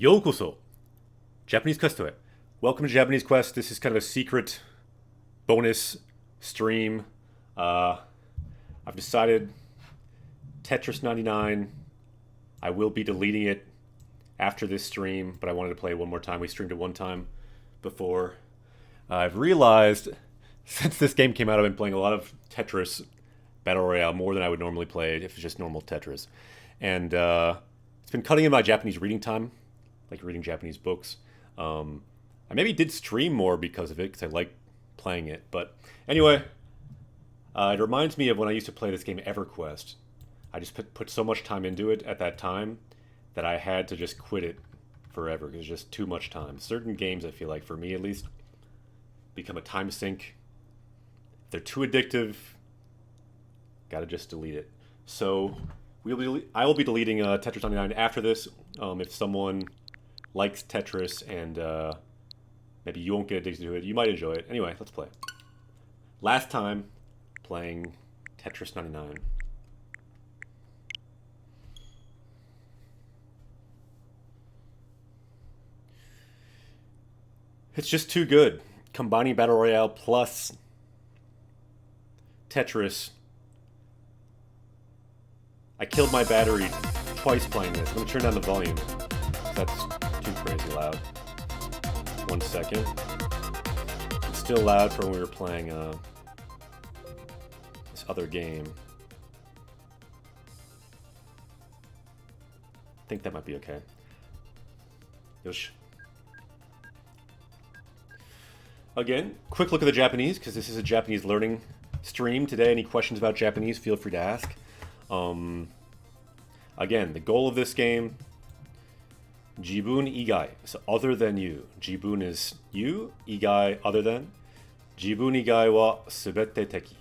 Yokoso! Japanese Quest to it. Welcome to Japanese Quest. This is kind of a secret bonus stream. I've decided Tetris 99. I will be deleting it after this stream, but I wanted to play it one more time. We streamed it one time before. I've realized since this game came out, I've been playing a lot of Tetris Battle Royale, more than I would normally play if it's just normal Tetris. And it's been cutting in my Japanese reading time, like reading Japanese books. I maybe did stream more because of it, because I like playing it. But anyway, it reminds me of when I used to play this game EverQuest. I just put so much time into it at that time that I had to just quit it forever because it's just too much time. Certain games, I feel like, for me at least, become a time sink. If they're too addictive, gotta just delete it. So I will be deleting Tetris 99 after this. If someone likes Tetris and maybe you won't get addicted to it, you might enjoy it. Anyway, let's play. Last time playing Tetris 99. It's just too good. Combining Battle Royale plus Tetris. I killed my battery twice playing this. I'm going to turn down the volume. That's too crazy loud. 1 second. It's still loud for when we were playing this other game. I think that might be okay. Yosh. Again, quick look at the Japanese, because this is a Japanese learning stream today. Any questions about Japanese, feel free to ask. Again, the goal of this game, Jibun igai, so other than you. Jibun is you, igai, other than. Jibun igai wa subete teki.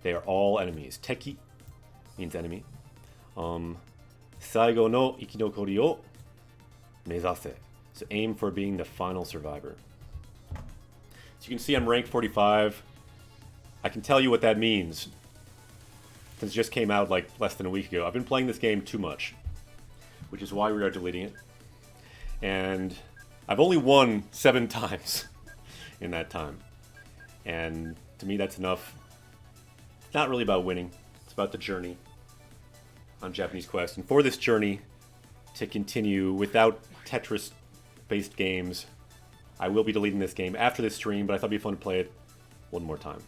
They are all enemies. Teki means enemy. Saigo no ikinokori o mezase. So aim for being the final survivor. So you can see I'm ranked 45. I can tell you what that means, since it just came out like less than a week ago. I've been playing this game too much, which is why we are deleting it. And I've only won 7 times in that time. And to me, that's enough. It's not really about winning. It's about the journey on Japanese Quest. And for this journey to continue without Tetris-based games, I will be deleting this game after this stream, but I thought it'd be fun to play it one more time.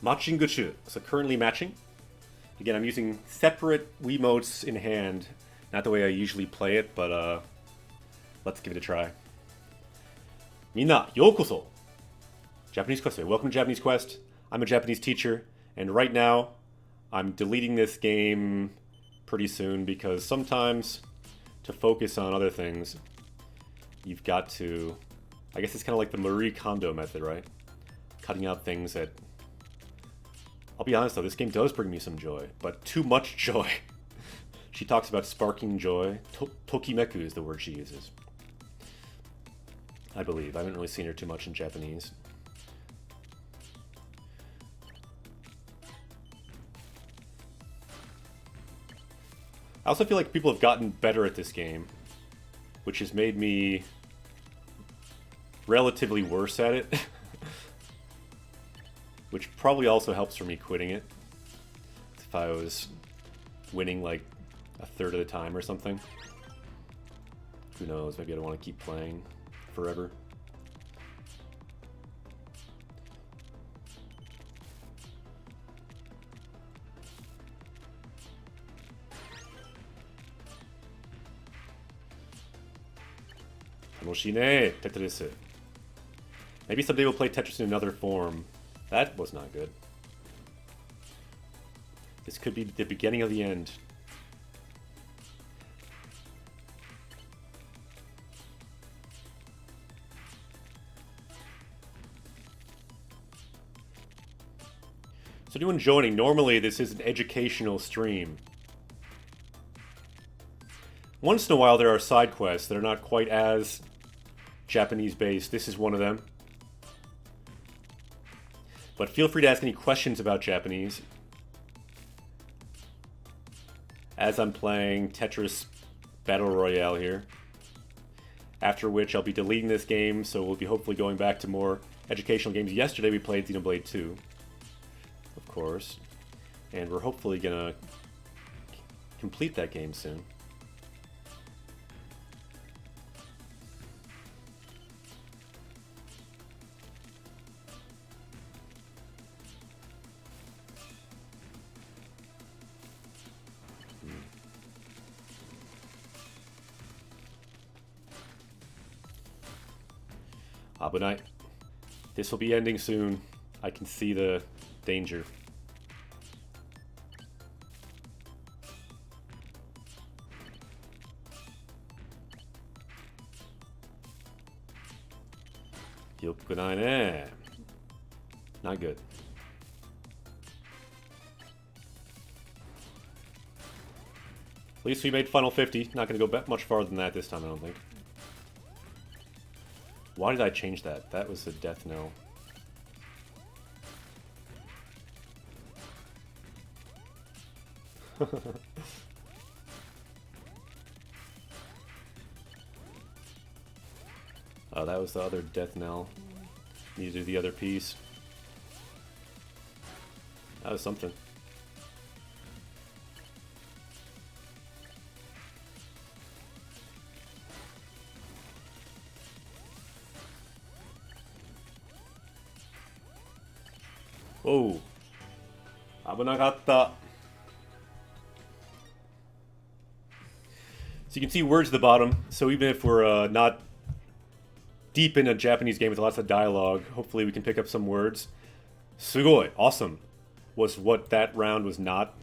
Matching Guchu. So currently matching. Again, I'm using separate Wiimotes in hand. Not the way I usually play it, but let's give it a try. Minna, yokoso! Japanese Quest. Welcome to Japanese Quest. I'm a Japanese teacher, and right now I'm deleting this game pretty soon because sometimes to focus on other things, you've got to, I guess it's kind of like the Marie Kondo method, right? Cutting out things that, I'll be honest though, this game does bring me some joy, but too much joy. She talks about sparking joy. Tokimeku is the word she uses, I believe. I haven't really seen her too much in Japanese. I also feel like people have gotten better at this game, which has made me relatively worse at it. Which probably also helps for me quitting it. If I was winning like a third of the time or something. Who knows, maybe I don't want to keep playing forever. Tanoshii Tetris. Maybe someday we'll play Tetris in another form. That was not good. This could be the beginning of the end. So anyone joining, normally this is an educational stream. Once in a while there are side quests that are not quite as Japanese based. This is one of them. But feel free to ask any questions about Japanese as I'm playing Tetris Battle Royale here. After which I'll be deleting this game, so we'll be hopefully going back to more educational games. Yesterday we played Xenoblade 2, of course, and we're hopefully gonna complete that game soon. Abunai. This will be ending soon. I can see the danger. Yokunai ne. Not good. At least we made Final 50. Not going to go much farther than that this time, I don't think. Why did I change that? That was a death knell. Oh, that was the other death knell. Need to do the other piece. That was something. Whoa. Abunagatta. So you can see words at the bottom. So even if we're not deep in a Japanese game with lots of dialogue, hopefully we can pick up some words. Sugoi. Awesome. Was what that round was not.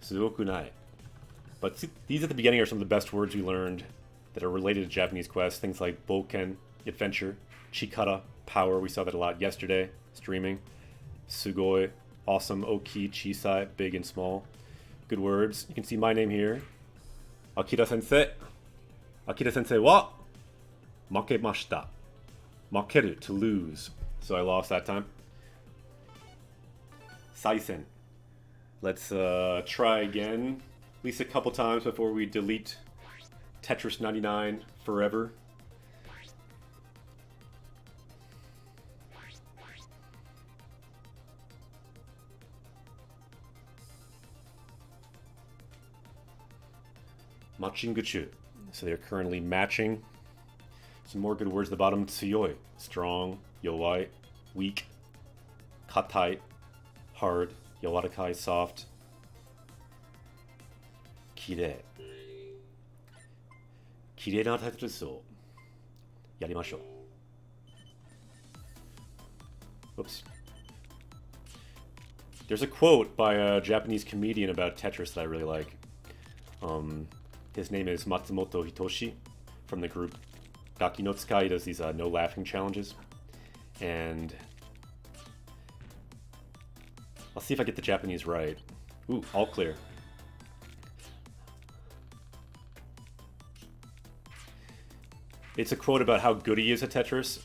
Sugokunai. But these at the beginning are some of the best words we learned that are related to Japanese quests. Things like boken, adventure, chikara, power. We saw that a lot yesterday. Streaming. Sugoi. Awesome. Oki, chisai, big and small. Good words. You can see my name here. Akira sensei. Akira sensei wa makemashita. Makeru, to lose. So I lost that time. Saisen. Let's try again. At least a couple times before we delete Tetris 99 forever. Machinguchu. So they're currently matching. Some more good words at the bottom. Tsuyoi. Strong. Yowai. Weak. Katai. Hard. Yawarakai. Soft. Kirei. Kirei na Tetris o yarimashou. Whoops. There's a quote by a Japanese comedian about Tetris that I really like. His name is Matsumoto Hitoshi from the group Gaki no Tsukai. He does these no laughing challenges. And I'll see if I get the Japanese right. Ooh, all clear. It's a quote about how good he is at Tetris.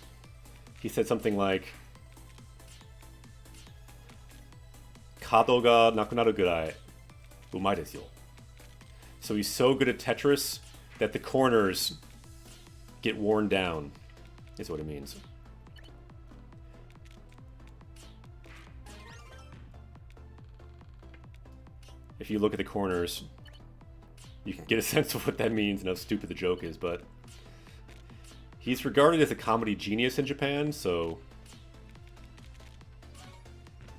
He said something like, Kado ga nakunaru gurai umai desu yo. So he's so good at Tetris that the corners get worn down, is what it means. If you look at the corners, you can get a sense of what that means and how stupid the joke is, but he's regarded as a comedy genius in Japan, so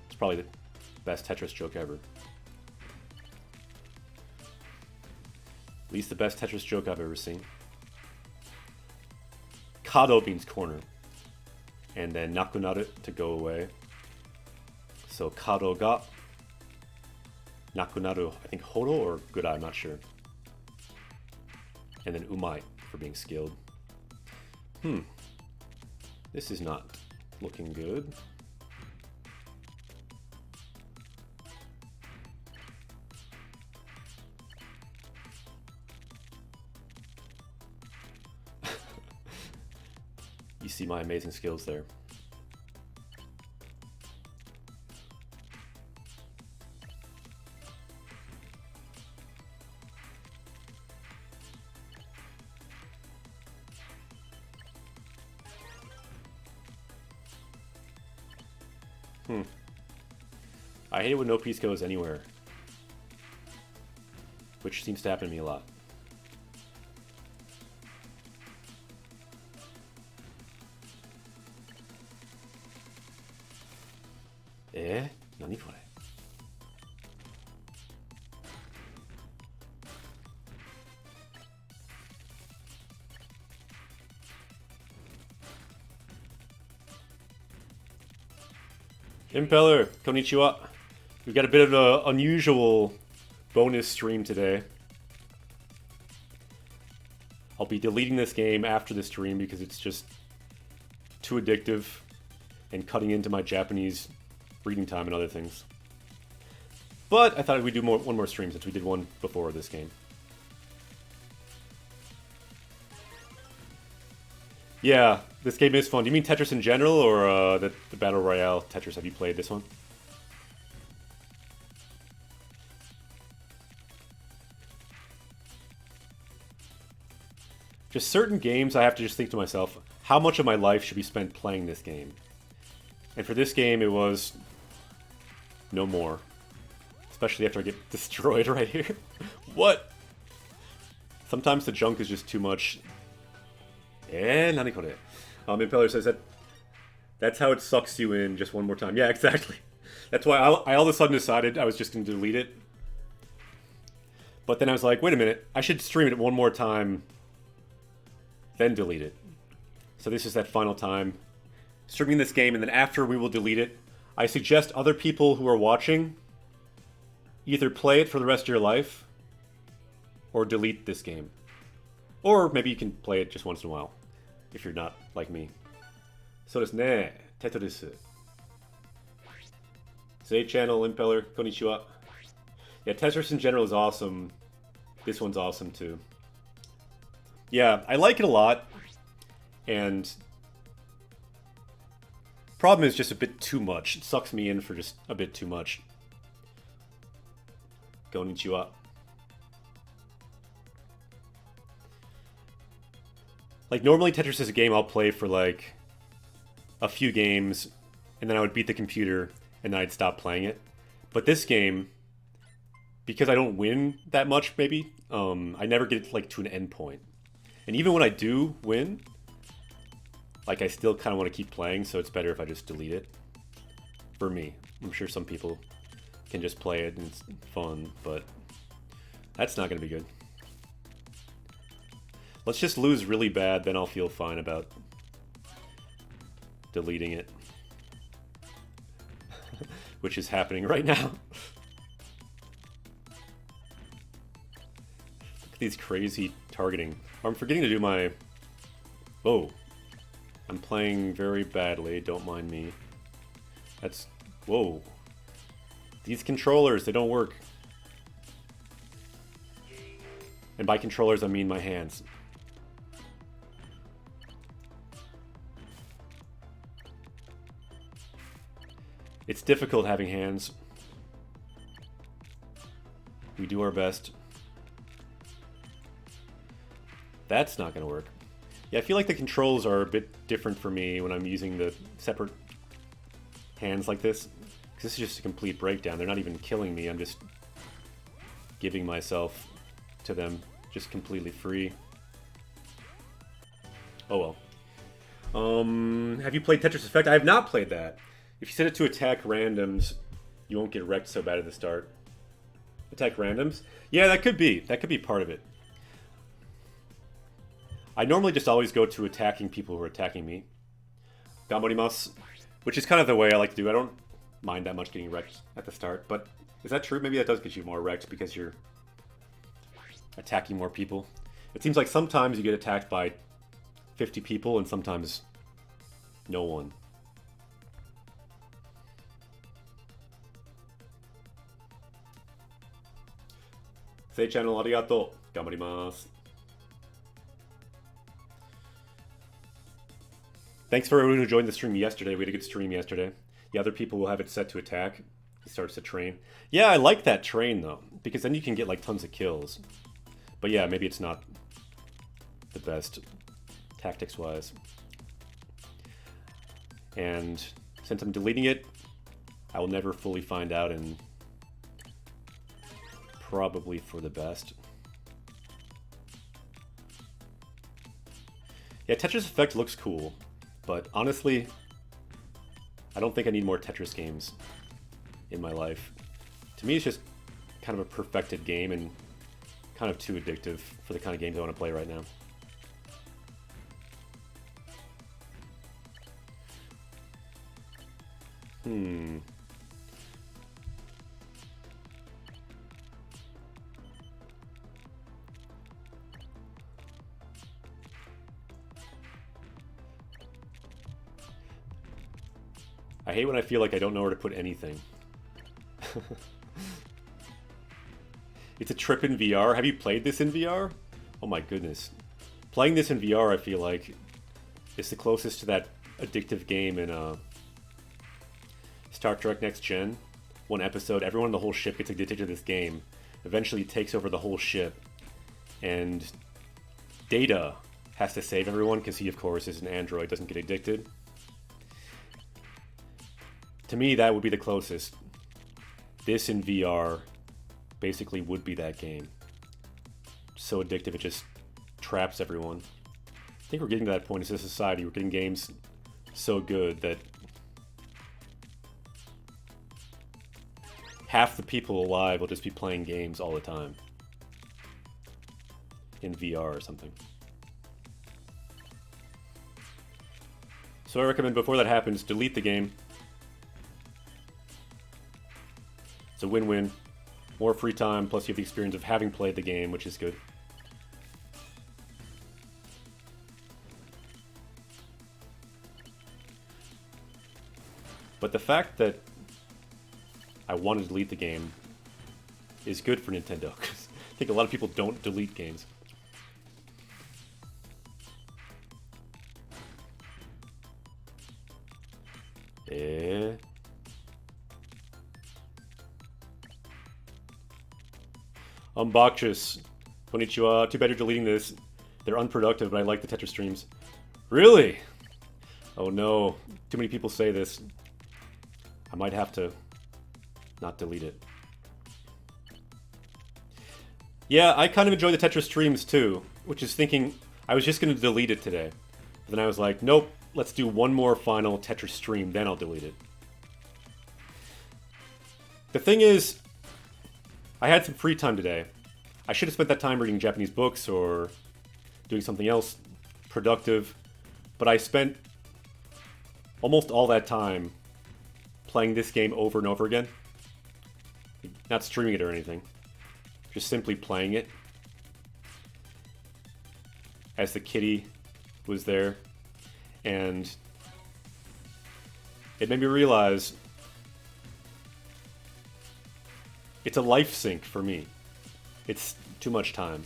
it's probably the best Tetris joke ever. At least the best Tetris joke I've ever seen. Kado means corner. And then nakunaru, to go away. So kado ga nakunaru, I think horo or gurai, I'm not sure. And then umai for being skilled. This is not looking good. You see my amazing skills there. I hate it when no piece goes anywhere. Which seems to happen to me a lot. Eh? Nani kore? Impeller, konnichiwa. We've got a bit of an unusual bonus stream today. I'll be deleting this game after the stream because it's just too addictive and cutting into my Japanese reading time and other things. But I thought we'd do one more stream since we did one before this game. Yeah, this game is fun. Do you mean Tetris in general, or the Battle Royale Tetris? Have you played this one? Just certain games, I have to just think to myself, how much of my life should be spent playing this game? And for this game, it was no more. Especially after I get destroyed right here. What? Sometimes the junk is just too much. Nani kore? Impeller says that's how it sucks you in just one more time. Yeah, exactly. That's why I all of a sudden decided I was just going to delete it. But then I was like, wait a minute, I should stream it one more time, then delete it. So this is that final time. Streaming this game, and then after we will delete it. I suggest other people who are watching either play it for the rest of your life or delete this game. Or maybe you can play it just once in a while, if you're not like me. So desu ne, Tetris. Say channel, Impeller, konnichiwa. Yeah, Tetris in general is awesome. This one's awesome too. Yeah, I like it a lot. And problem is just a bit too much. It sucks me in for just a bit too much. Konnichiwa. Like, normally Tetris is a game I'll play for, like, a few games, and then I would beat the computer, and then I'd stop playing it. But this game, because I don't win that much, maybe, I never get, like, to an end point. And even when I do win, like, I still kind of want to keep playing, so it's better if I just delete it. For me. I'm sure some people can just play it, and it's fun, but that's not going to be good. Let's just lose really bad, then I'll feel fine about deleting it. Which is happening right now. Look at these crazy targeting. I'm forgetting to do my... Oh. I'm playing very badly, don't mind me. That's... Whoa. These controllers, they don't work. And by controllers, I mean my hands. It's difficult having hands. We do our best. That's not going to work. Yeah, I feel like the controls are a bit different for me when I'm using the separate hands like this. Because this is just a complete breakdown. They're not even killing me. I'm just giving myself to them. Just completely free. Oh well. Have you played Tetris Effect? I have not played that. If you set it to attack randoms, you won't get wrecked so bad at the start. Attack randoms? Yeah, that could be. That could be part of it. I normally just always go to attacking people who are attacking me. Gambarimasu. Which is kind of the way I like to do. I don't mind that much getting wrecked at the start. But is that true? Maybe that does get you more wrecked because you're attacking more people. It seems like sometimes you get attacked by 50 people and sometimes no one. Say channel arigato. Gambarimasu. Thanks for everyone who joined the stream yesterday. We had a good stream yesterday. The other people will have it set to attack. It starts to train. Yeah, I like that train though, because then you can get like tons of kills. But yeah, maybe it's not the best tactics-wise. And since I'm deleting it, I will never fully find out, and probably for the best. Yeah, Tetris Effect looks cool, but honestly, I don't think I need more Tetris games in my life. To me, it's just kind of a perfected game and kind of too addictive for the kind of games I want to play right now. I hate when I feel like I don't know where to put anything. It's a trip in VR. Have you played this in VR? Oh my goodness. Playing this in VR, I feel like, is the closest to that addictive game in Star Trek Next Gen. One episode, everyone in the whole ship gets addicted to this game. Eventually it takes over the whole ship. And Data has to save everyone because he, of course, is an android, doesn't get addicted. To me, that would be the closest. This in VR basically would be that game. So addictive, it just traps everyone. I think we're getting to that point as a society. We're getting games so good that half the people alive will just be playing games all the time. In VR or something. So I recommend before that happens, delete the game. It's a win-win. More free time, plus you have the experience of having played the game, which is good. But the fact that I want to delete the game is good for Nintendo, because I think a lot of people don't delete games. Unboxus. Konnichiwa. Too bad you're deleting this. They're unproductive, but I like the Tetris streams. Really? Oh no. Too many people say this. I might have to not delete it. Yeah, I kind of enjoy the Tetris streams too, which is thinking I was just going to delete it today. But then I was like, nope, let's do one more final Tetris stream, then I'll delete it. The thing is, I had some free time today. I should have spent that time reading Japanese books or doing something else productive, but I spent almost all that time playing this game over and over again. Not streaming it or anything. Just simply playing it. As the kitty was there. And it made me realize it's a life sink for me. It's too much time.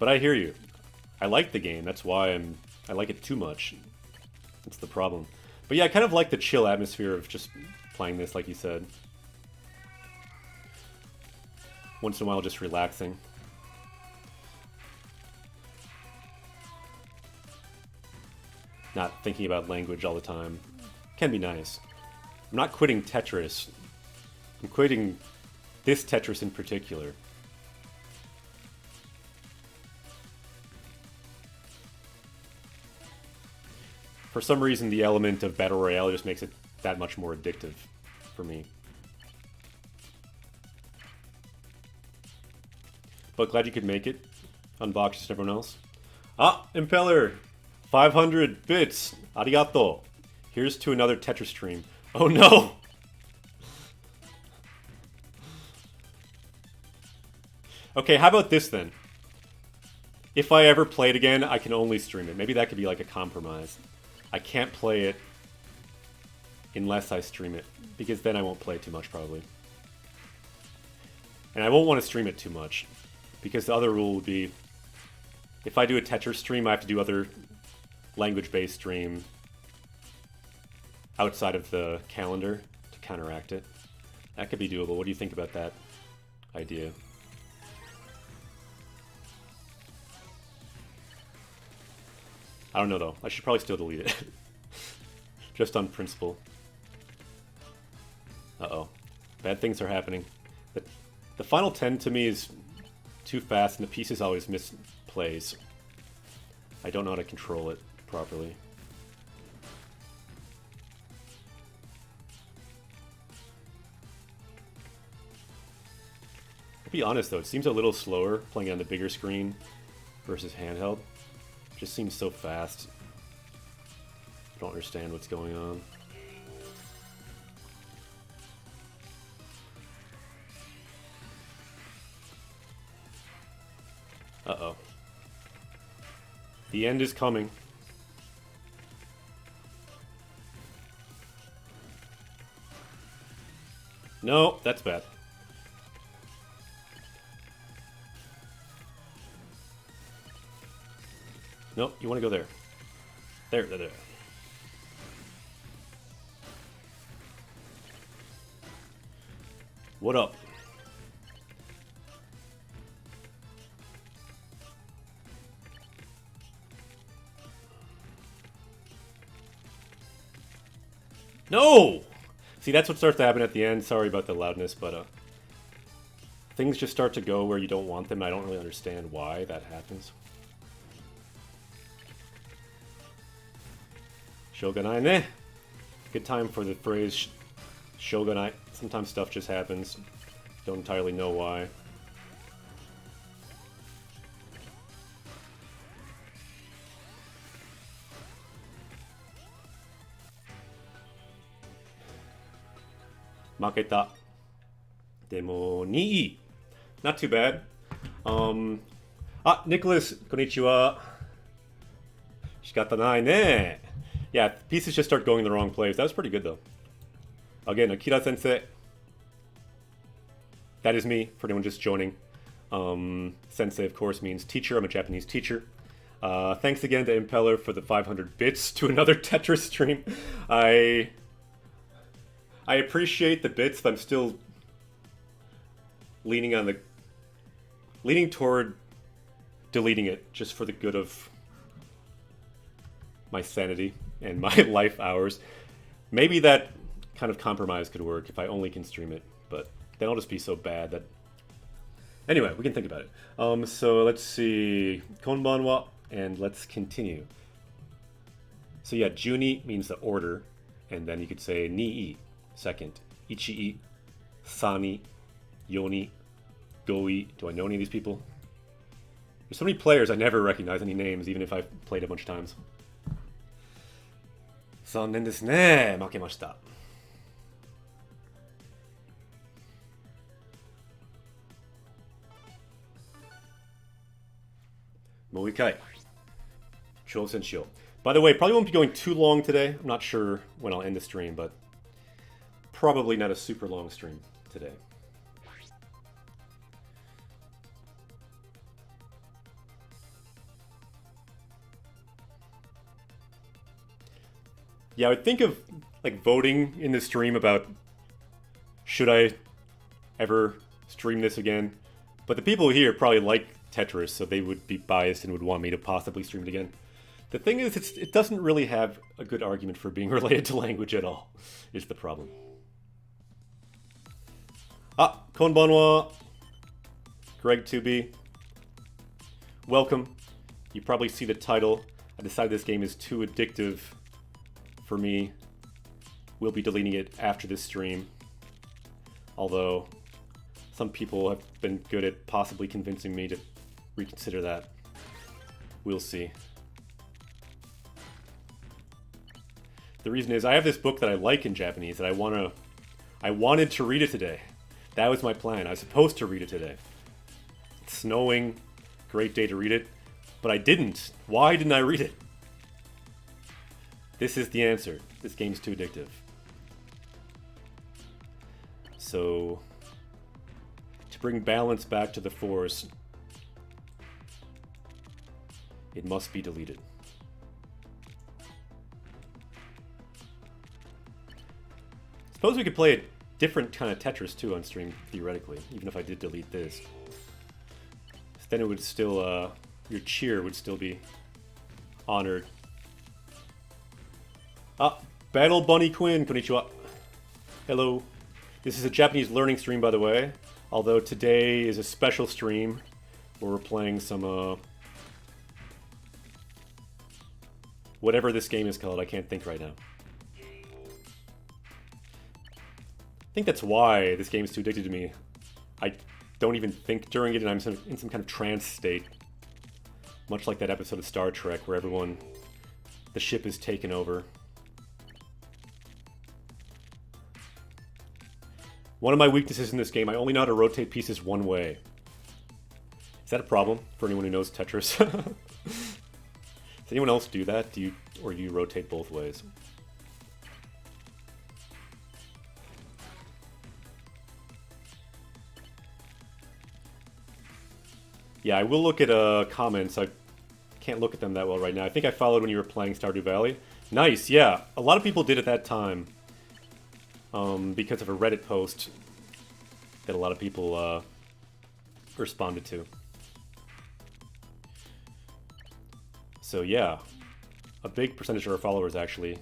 But I hear you. I like the game. That's why I like it too much. That's the problem. But yeah, I kind of like the chill atmosphere of just playing this, like you said. Once in a while, just relaxing. Not thinking about language all the time. Can be nice. I'm not quitting Tetris. I'm quitting this Tetris in particular. For some reason, the element of Battle Royale just makes it that much more addictive for me. But glad you could make it. Unboxed and everyone else. Ah, Impeller! 500 bits! Arigato! Here's to another Tetris stream. Oh no! Okay, how about this then? If I ever play it again, I can only stream it. Maybe that could be like a compromise. I can't play it unless I stream it, because then I won't play it too much, probably. And I won't want to stream it too much, because the other rule would be, if I do a Tetris stream, I have to do other language-based stream outside of the calendar to counteract it. That could be doable. What do you think about that idea? I don't know though. I should probably still delete it. Just on principle. Uh-oh. Bad things are happening. The final 10 to me is too fast and the pieces always misplays. I don't know how to control it properly. To be honest though, it seems a little slower playing on the bigger screen versus handheld. It just seems so fast. I don't understand what's going on. Uh-oh. The end is coming. No, that's bad. Nope, you want to go there. There. What up? No! See, that's what starts to happen at the end. Sorry about the loudness, but things just start to go where you don't want them. I don't really understand why that happens. Shogunai ne. Good time for the phrase Shogunai. Sometimes stuff just happens. Don't entirely know why. Maketa. Demo nii. Not too bad. Nicholas, konnichiwa. Shikatanai ne. Yeah, pieces just start going the wrong place. That was pretty good though. Again, Akira Sensei. That is me, for anyone just joining. Sensei, of course, means teacher. I'm a Japanese teacher. Thanks again to Impeller for the 500 bits to another Tetris stream. I appreciate the bits, but I'm still leaning toward deleting it just for the good of my sanity and my life hours. Maybe that kind of compromise could work if I only can stream it, but then I'll just be so bad that... Anyway, we can think about it. So let's see. Konbanwa, and let's continue. So yeah, Juni means the order, and then you could say Nii, second. Ichii, Sani, Yoni, Goi. Do I know any of these people? There's so many players I never recognize any names, even if I've played a bunch of times. 残念ですね。負けました。もう一回。挑戦しよう。By the way, probably won't be going too long today. I'm not sure when I'll end the stream, but probably not a super long stream today. Yeah, I would think of like voting in the stream about should I ever stream this again. But the people here probably like Tetris, so they would be biased and would want me to possibly stream it again. The thing is, it doesn't really have a good argument for being related to language at all, is the problem. Konbanwa. Greg2B. Welcome. You probably see the title. I decided this game is too addictive for me. We'll be deleting it after this stream. Although, some people have been good at possibly convincing me to reconsider that. We'll see. The reason is I have this book that I like in Japanese that I wanted to read it today. That was my plan. I was supposed to read it today. It's snowing, great day to read it, but I didn't. Why didn't I read it? This is the answer. This game's too addictive. So, to bring balance back to the force, it must be deleted. Suppose we could play a different kind of Tetris too on stream, theoretically, even if I did delete this. Then it would still, your cheer would still be honored Ah, Battle Bunny Quinn, konnichiwa. Hello. This is a Japanese learning stream, by the way. Although today is a special stream where we're playing some, whatever this game is called, I can't think right now. I think that's why this game is too addicted to me. I don't even think during it, and I'm in some kind of trance state. Much like that episode of Star Trek where the ship is taken over. One of my weaknesses in this game, I only know how to rotate pieces one way. Is that a problem for anyone who knows Tetris? Does anyone else do that? Or do you rotate both ways? Yeah, I will look at comments. I can't look at them that well right now. I think I followed when you were playing Stardew Valley. Nice, yeah. A lot of people did at that time. Because of a Reddit post that a lot of people responded to. So yeah, a big percentage of our followers actually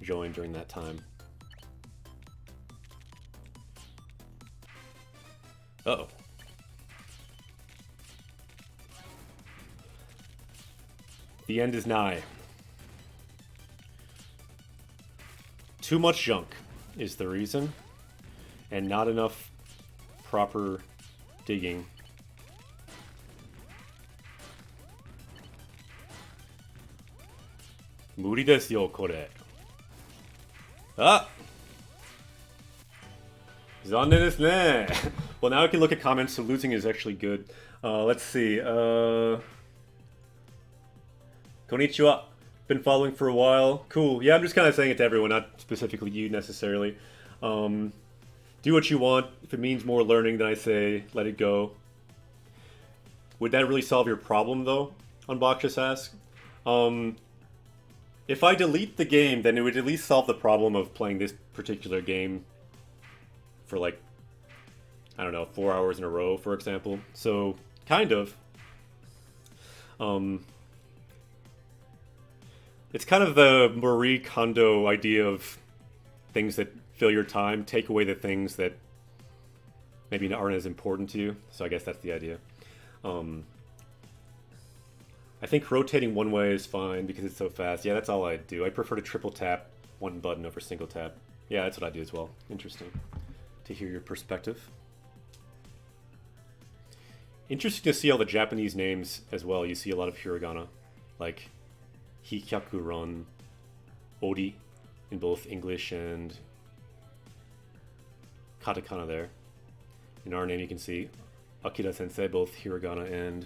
joined during that time. Uh-oh. The end is nigh. Too much junk is the reason, and not enough proper digging. Muri desu yo, kore. Ah! Zannen desu ne. Well, now I can look at comments, so losing is actually good. Let's see. Konnichiwa. Been following for a while. Cool. Yeah, I'm just kind of saying it to everyone, not specifically you necessarily. Do what you want. If it means more learning, then I say let it go. Would that really solve your problem, though? Unboxus asks. If I delete the game, then it would at least solve the problem of playing this particular game for, like, I don't know, 4 hours in a row, for example. So, kind of. It's kind of the Marie Kondo idea of things that fill your time, take away the things that maybe aren't as important to you. So I guess that's the idea. I think rotating one way is fine because it's so fast. Yeah, that's all I do. I prefer to triple tap one button over single tap. Yeah, that's what I do as well. Interesting to hear your perspective. Interesting to see all the Japanese names as well. You see a lot of hiragana, like Hikyakuron, Ori, in both English and katakana there. In our name you can see Akira Sensei, both hiragana and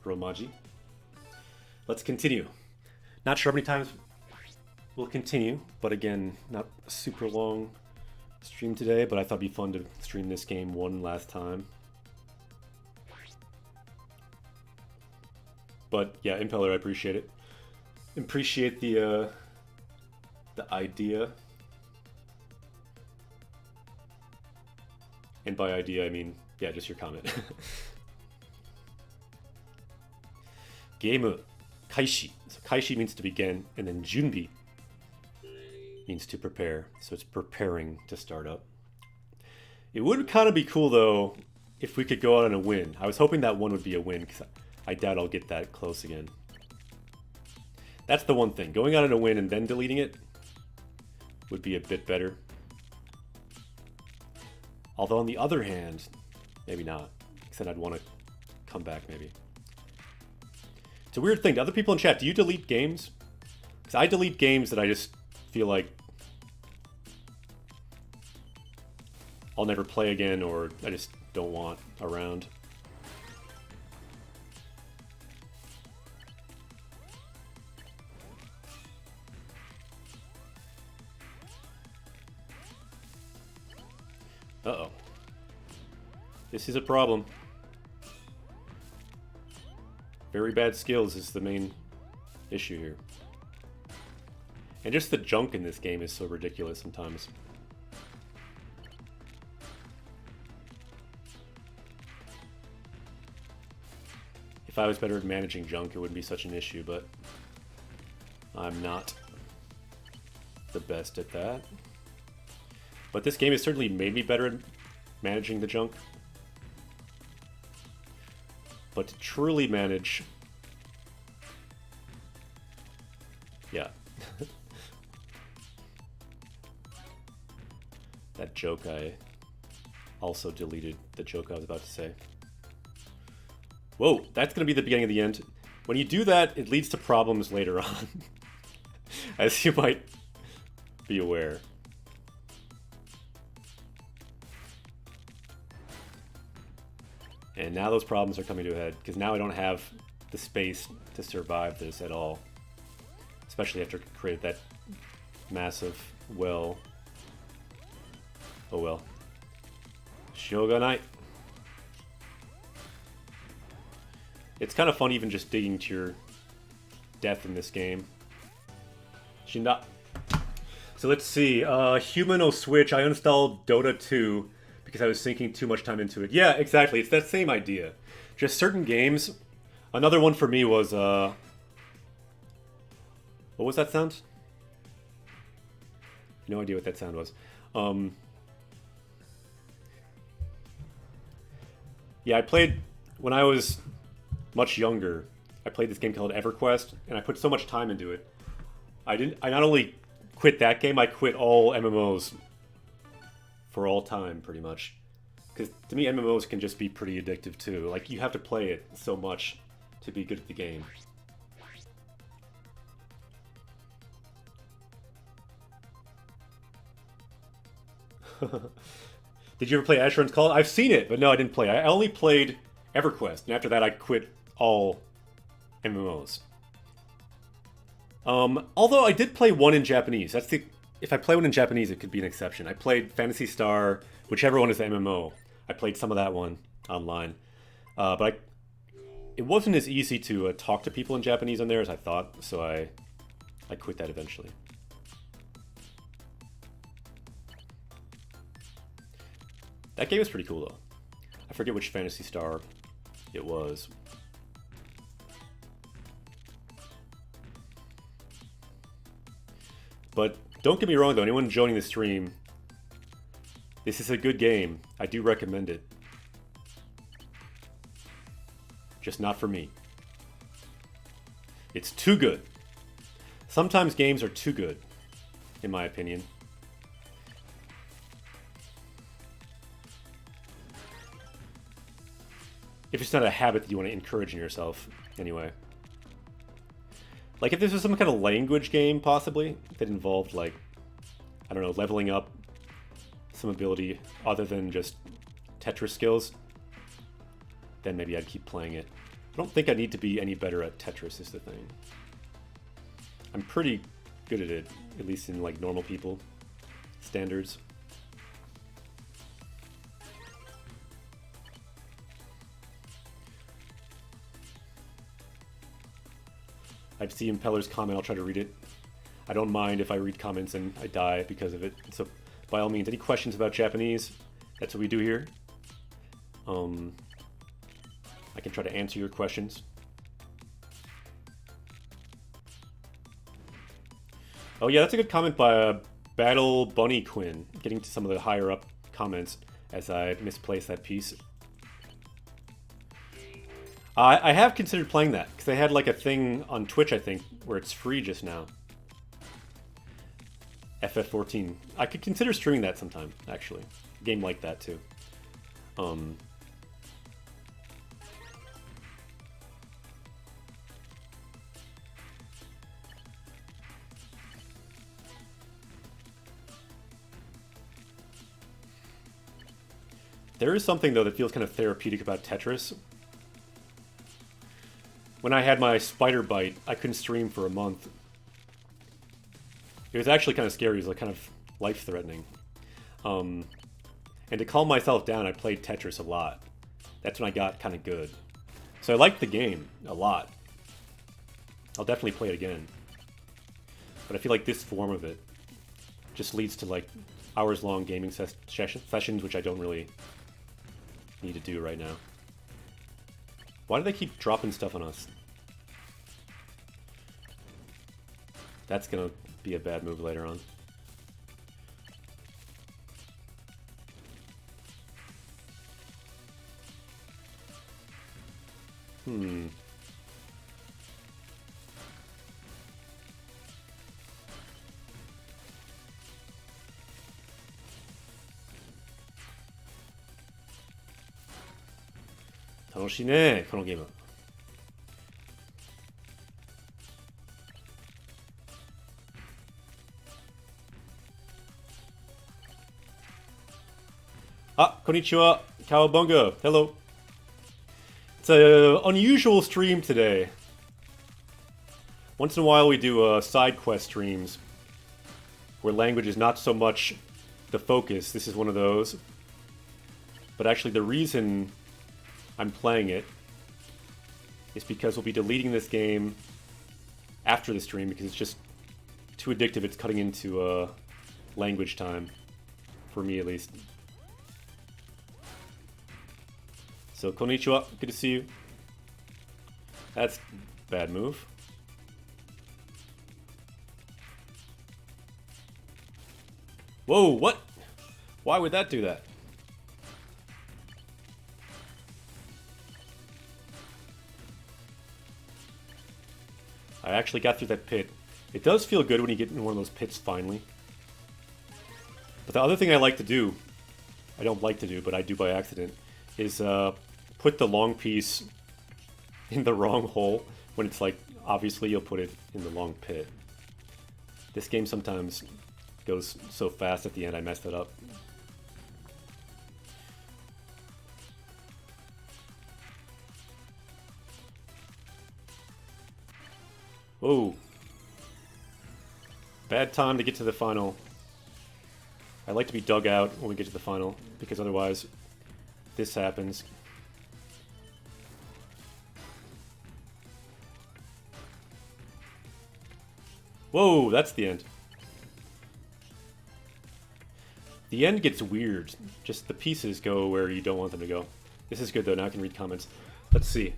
romaji. Let's continue. Not sure how many times we'll continue, but again, not a super long stream today, but I thought it'd be fun to stream this game one last time. But yeah, Impeller, I appreciate it. Appreciate the idea. And by idea, I mean, yeah, just your comment. Game kaishi. So kaishi means to begin, and then junbi means to prepare. So it's preparing to start up. It would kind of be cool, though, if we could go out on a win. I was hoping that one would be a win, because I doubt I'll get that close again. That's the one thing. Going out on a win and then deleting it would be a bit better. Although on the other hand, maybe not. Because then I'd want to come back maybe. It's a weird thing. To other people in chat, do you delete games? Because I delete games that I just feel like I'll never play again, or I just don't want around. Uh-oh. This is a problem. Very bad skills is the main issue here. And just the junk in this game is so ridiculous sometimes. If I was better at managing junk, it wouldn't be such an issue, but I'm not. the best at that. But this game has certainly made me better at managing the junk. But to truly manage... Yeah. That joke, I also deleted the joke I was about to say. Whoa, that's going to be the beginning of the end. When you do that, it leads to problems later on. As you might be aware. And now those problems are coming to a head, because now I don't have the space to survive this at all. Especially after I created that massive well. Oh well. Shogunite. It's kind of fun even just digging to your death in this game. Shinda. So let's see. Humano Switch. I uninstalled Dota 2 because I was sinking too much time into it. Yeah, exactly. It's that same idea. Just certain games. Another one for me was... what was that sound? No idea what that sound was. Yeah, I played... When I was much younger, I played this game called EverQuest, and I put so much time into it. I not only quit that game, I quit all MMOs for all time, pretty much. Because to me, MMOs can just be pretty addictive too. Like, you have to play it so much to be good at the game. Did you ever play Asheron's Call? I've seen it, but no, I didn't play. I only played EverQuest, and after that, I quit all MMOs. Although I did play one in Japanese. That's the... If I play one in Japanese, it could be an exception. I played Phantasy Star, whichever one is the MMO. I played some of that one online. But it wasn't as easy to talk to people in Japanese on there as I thought, so I quit that eventually. That game was pretty cool, though. I forget which Phantasy Star it was. But don't get me wrong, though. Anyone joining the stream, this is a good game. I do recommend it. Just not for me. It's too good. Sometimes games are too good, in my opinion. If it's not a habit that you want to encourage in yourself, anyway. Like, if this was some kind of language game, possibly, that involved, like, I don't know, leveling up some ability other than just Tetris skills, then maybe I'd keep playing it. I don't think I need to be any better at Tetris, is the thing. I'm pretty good at it, at least in, like, normal people standards. I see Impeller's comment, I'll try to read it. I don't mind if I read comments and I die because of it. So, by all means, any questions about Japanese? That's what we do here. I can try to answer your questions. Oh yeah, that's a good comment by Battle Bunny Quinn, getting to some of the higher up comments as I misplaced that piece. I have considered playing that, because they had like a thing on Twitch, I think, where it's free just now. FF14. I could consider streaming that sometime, actually. A game like that, too. There is something, though, that feels kind of therapeutic about Tetris. When I had my spider bite, I couldn't stream for a month. It was actually kind of scary. It was like kind of life-threatening. And to calm myself down, I played Tetris a lot. That's when I got kind of good. So I liked the game a lot. I'll definitely play it again. But I feel like this form of it just leads to like hours-long gaming sessions, which I don't really need to do right now. Why do they keep dropping stuff on us? That's gonna be a bad move later on. 楽しいね、このゲーム。Ah, konnichiwa, Cowabunga. Hello. It's an unusual stream today. Once in a while we do side quest streams where language is not so much the focus. This is one of those. But actually the reason I'm playing it is because we'll be deleting this game after the stream because it's just too addictive. It's cutting into language time, for me at least. So, konnichiwa, good to see you. That's a bad move. Whoa, what? Why would that do that? I actually got through that pit. It does feel good when you get in one of those pits finally. But the other thing I like to do, I don't like to do, but I do by accident, is put the long piece in the wrong hole when it's like, obviously you'll put it in the long pit. This game sometimes goes so fast at the end I messed it up. Whoa. Bad time to get to the final. I like to be dug out when we get to the final, because otherwise this happens. Whoa, that's the end. The end gets weird. Just the pieces go where you don't want them to go. This is good though, now I can read comments. Let's see.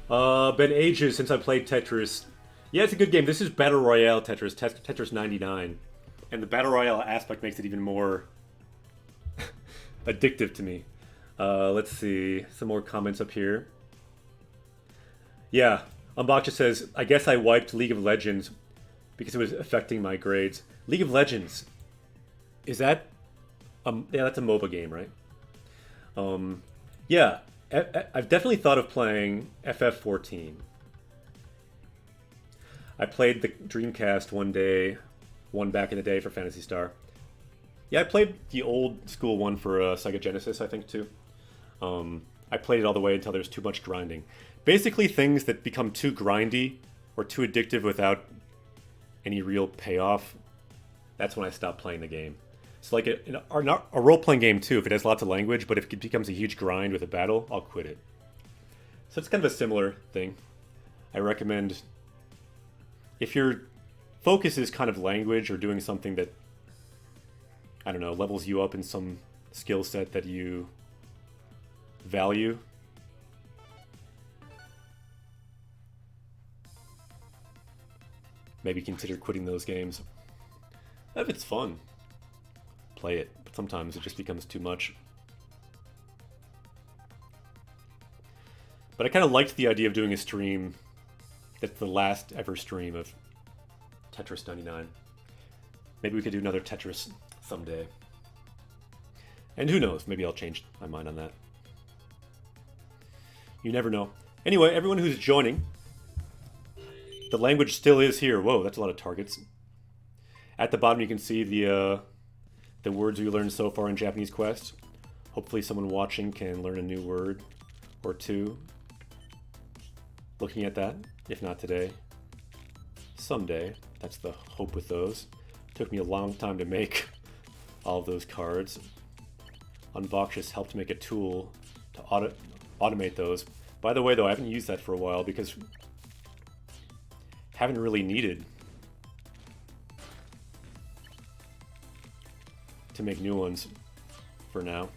Been ages since I played Tetris. Yeah, it's a good game. This is Battle Royale Tetris, Tetris 99. And the Battle Royale aspect makes it even more addictive to me. Let's see. Some more comments up here. Yeah, Unboxer says, I guess I wiped League of Legends because it was affecting my grades. League of Legends. Is that... yeah, that's a MOBA game, right? Yeah, I've definitely thought of playing FF14. I played the Dreamcast one back in the day for Phantasy Star. Yeah, I played the old school one for Sega Genesis, I think, too. I played it all the way until there's too much grinding. Basically, things that become too grindy or too addictive without any real payoff, that's when I stop playing the game. So like a role-playing game, too, if it has lots of language, but if it becomes a huge grind with a battle, I'll quit it. So it's kind of a similar thing. I recommend, if your focus is kind of language or doing something that, I don't know, levels you up in some skill set that you value, maybe consider quitting those games. If it's fun, play it, but sometimes it just becomes too much. But I kind of liked the idea of doing a stream that's the last ever stream of Tetris 99. Maybe we could do another Tetris someday. And who knows, maybe I'll change my mind on that. You never know. Anyway, everyone who's joining, the language still is here. Whoa, that's a lot of targets. At the bottom you can see the words we learned so far in Japanese Quest. Hopefully someone watching can learn a new word or two looking at that. If not today, someday. That's the hope with those. Took me a long time to make all of those cards. Unboxers helped make a tool to automate those. By the way, though, I haven't used that for a while because haven't really needed to make new ones for now.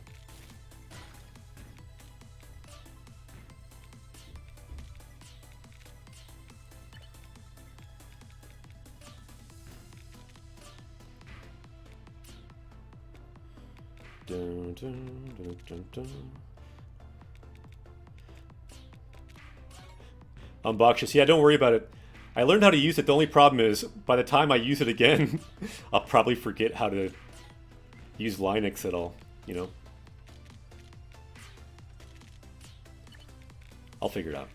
Dun, dun, dun, dun, dun. Unboxed. Yeah, don't worry about it. I learned how to use it. The only problem is, by the time I use it again, I'll probably forget how to use Linux at all, you know? I'll figure it out.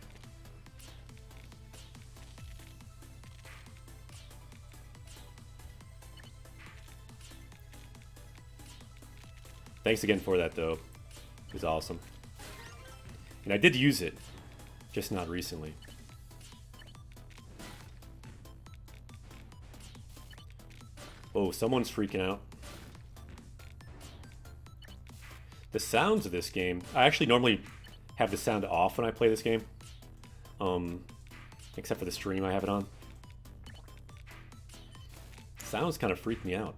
Thanks again for that, though. It was awesome. And I did use it, just not recently. Oh, someone's freaking out. The sounds of this game, I actually normally have the sound off when I play this game. Except for the stream I have it on. Sounds kind of freak me out.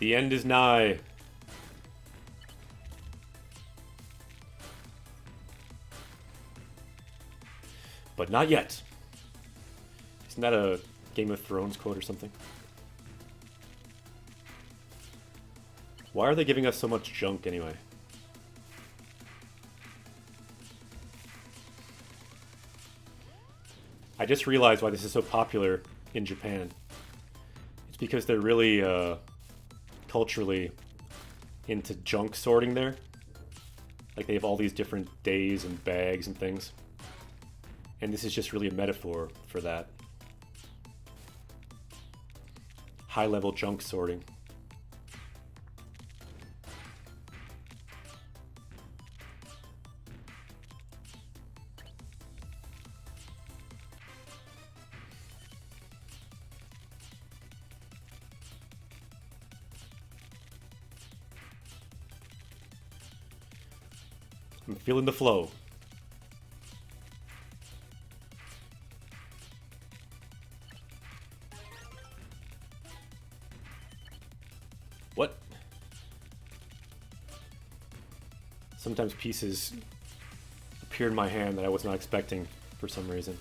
The end is nigh. But not yet. Isn't that a Game of Thrones quote or something? Why are they giving us so much junk anyway? I just realized why this is so popular in Japan. It's because they're really culturally into junk sorting there. Like they have all these different days and bags and things. And this is just really a metaphor for that. High-level junk sorting. I'm feeling the flow. What? Sometimes pieces appear in my hand that I was not expecting for some reason.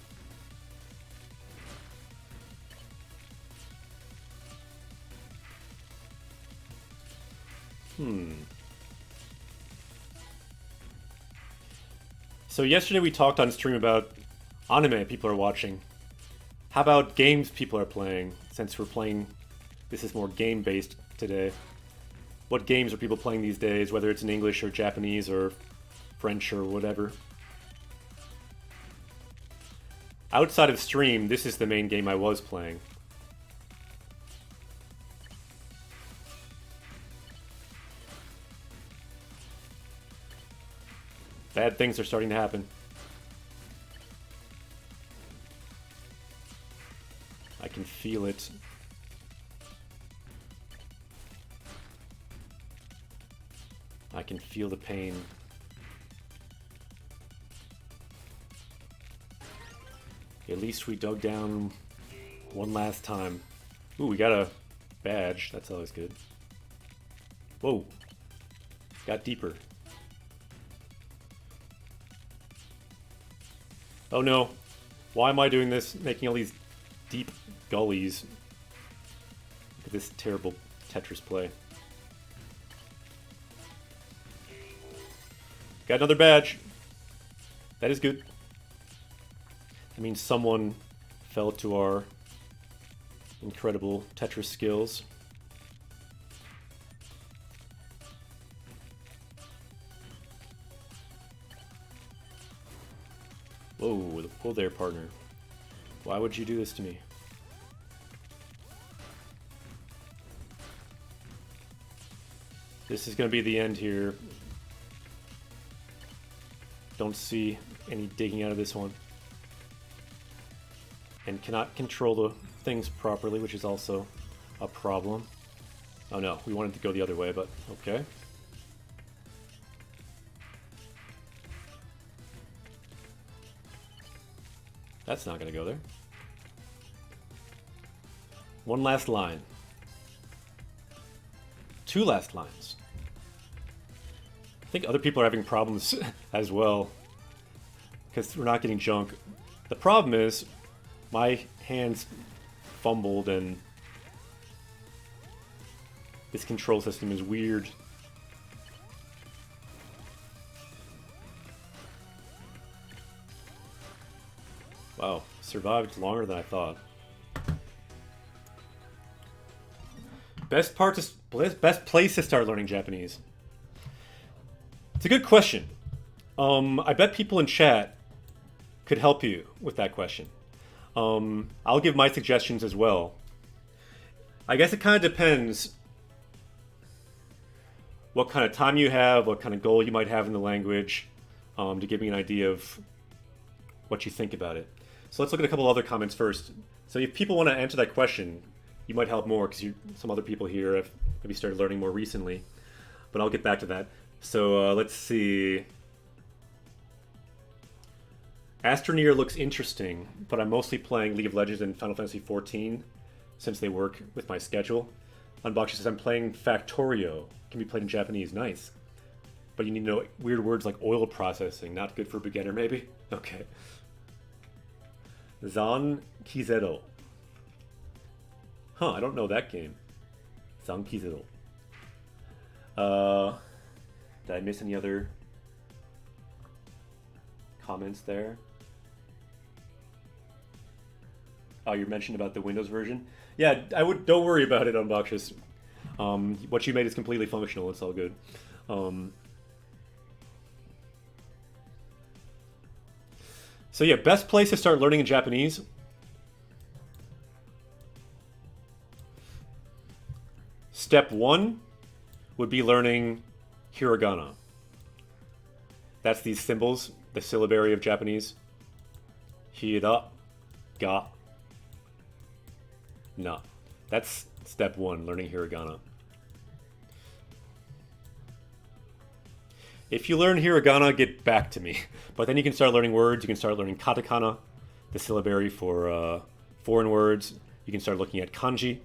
So yesterday we talked on stream about anime people are watching. How about games people are playing? Since we're playing, this is more game-based today. What games are people playing these days, whether it's in English or Japanese or French or whatever? Outside of stream, this is the main game I was playing. Bad things are starting to happen. I can feel it. I can feel the pain. At least we dug down one last time. Ooh, we got a badge. That's always good. Whoa. Got deeper. Oh no. Why am I doing this? Making all these deep gullies. Look at this terrible Tetris play. Got another badge. That is good. That means someone fell to our incredible Tetris skills. Whoa there, partner. Why would you do this to me? This is going to be the end here. Don't see any digging out of this one. And cannot control the things properly, which is also a problem. Oh no, we wanted to go the other way, but okay. That's not going to go there. One last line. Two last lines. I think other people are having problems as well, because we're not getting junk. The problem is my hands fumbled and This control system is weird. Wow, survived longer than I thought. Best place to start learning Japanese. It's a good question. I bet people in chat could help you with that question. I'll give my suggestions as well. I guess it kind of depends what kind of time you have, what kind of goal you might have in the language, to give me an idea of what you think about it. So let's look at a couple other comments first. So if people want to answer that question, you might help more because some other people here have maybe started learning more recently. But I'll get back to that. So let's see. Astroneer looks interesting, but I'm mostly playing League of Legends and Final Fantasy XIV since they work with my schedule. Unbox says I'm playing Factorio. Can be played in Japanese. Nice. But you need to know weird words like oil processing. Not good for a beginner, maybe? Okay. Zan Kizero. Huh, I don't know that game. Zan Kizero. Did I miss any other comments there? Oh, you mentioned about the Windows version? Yeah, don't worry about it, Unboxes. What you made is completely functional. It's all good. So yeah, best place to start learning in Japanese. Step 1 would be learning hiragana. That's these symbols, the syllabary of Japanese. Hira, ga, na. That's step 1, learning hiragana. If you learn hiragana, get back to me. But then you can start learning words. You can start learning katakana, the syllabary for foreign words. You can start looking at kanji.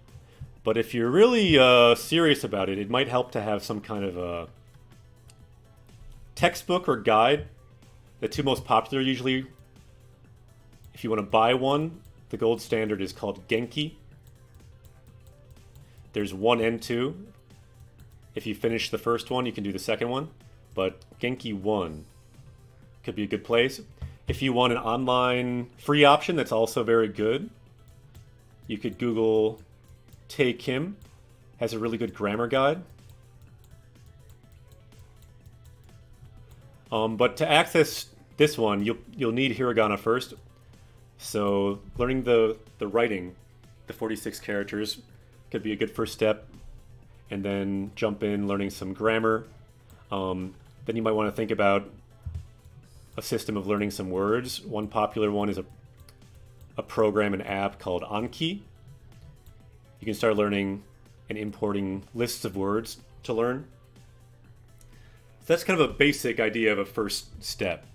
But if you're really serious about it, it might help to have some kind of a textbook or guide. The two most popular usually, if you want to buy one, the gold standard is called Genki. There's 1 and 2. If you finish the first one, you can do the second one. But Genki 1 could be a good place. If you want an online free option that's also very good, you could Google Tae Kim. Has a really good grammar guide. But to access this one, you'll need hiragana first. So learning the writing, the 46 characters, could be a good first step. And then jump in learning some grammar. Then you might want to think about a system of learning some words. One popular one is a program, an app called Anki. You can start learning and importing lists of words to learn. So that's kind of a basic idea of a first step.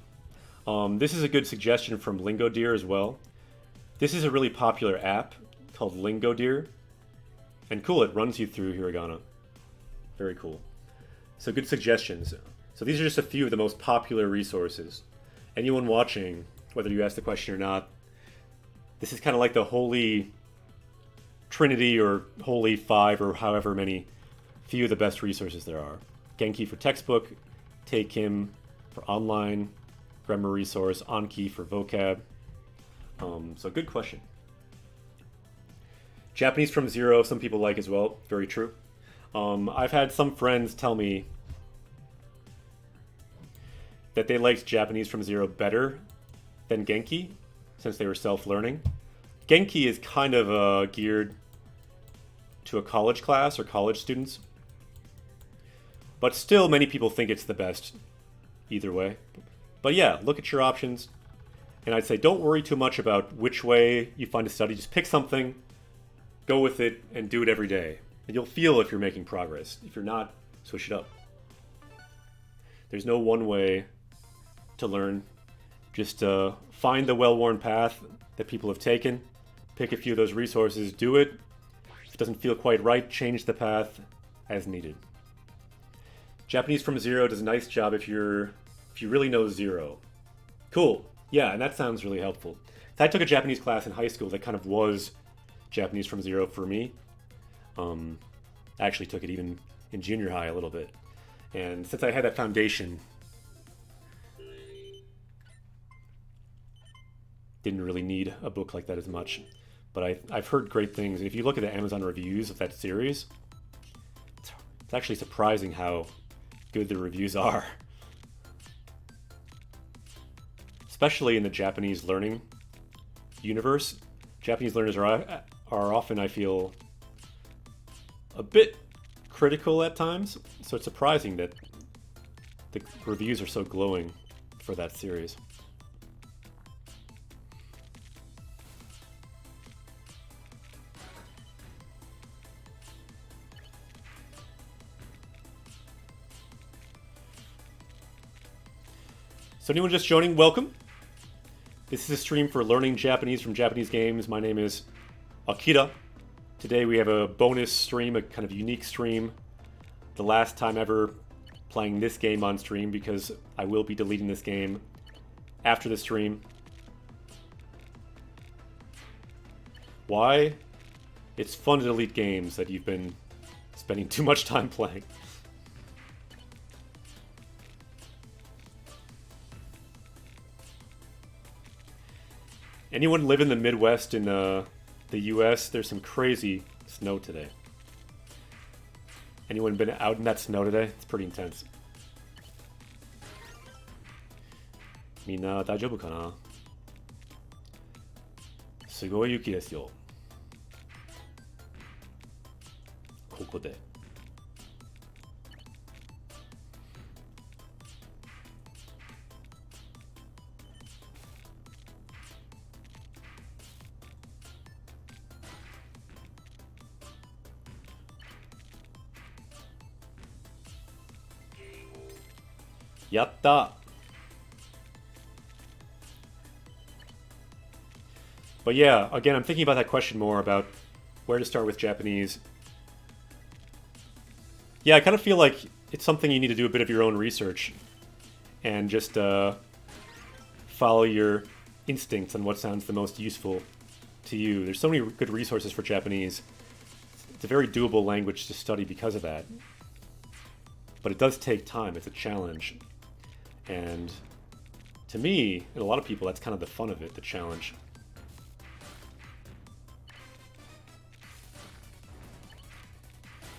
This is a good suggestion from Lingodeer as well. This is a really popular app called Lingodeer. And cool, it runs you through hiragana. Very cool. So good suggestions. So these are just a few of the most popular resources. Anyone watching, whether you ask the question or not, this is kind of like the holy trinity or holy 5 or however many few of the best resources there are. Genki for textbook, Tae Kim for online grammar resource, Anki for vocab. So good question. Japanese from zero, some people like as well. Very true. I've had some friends tell me that they liked Japanese from zero better than Genki, since they were self-learning. Genki is kind of geared to a college class or college students. But still, many people think it's the best either way. But yeah, look at your options. And I'd say don't worry too much about which way you find to study. Just pick something, go with it, and do it every day. And you'll feel if you're making progress. If you're not, switch it up. There's no one way to learn. Just find the well-worn path that people have taken. Pick a few of those resources, do it. If it doesn't feel quite right, change the path as needed. Japanese from zero does a nice job if you really know zero. Cool. Yeah, and that sounds really helpful. I took a Japanese class in high school that kind of was Japanese from zero for me. I actually took it even in junior high a little bit. And since I had that foundation, didn't really need a book like that as much. But I've heard great things. And if you look at the Amazon reviews of that series, it's actually surprising how good the reviews are. Especially in the Japanese learning universe. Japanese learners are often, I feel, a bit critical at times. So it's surprising that the reviews are so glowing for that series. So anyone just joining, welcome. This is a stream for learning Japanese from Japanese games. My name is Akira. Today we have a bonus stream, a kind of unique stream. The last time ever playing this game on stream, because I will be deleting this game after the stream. Why? It's fun to delete games that you've been spending too much time playing. Anyone live in the Midwest in the US? There's some crazy snow today. Anyone been out in that snow today? It's pretty intense. みんな大丈夫かな? すごい雪ですよ。ここで。やった! But yeah, again, I'm thinking about that question more about where to start with Japanese. Yeah, I kind of feel like it's something you need to do a bit of your own research and just follow your instincts on what sounds the most useful to you. There's so many good resources for Japanese. It's a very doable language to study because of that. But it does take time. It's a challenge. And to me, and a lot of people, that's kind of the fun of it, the challenge.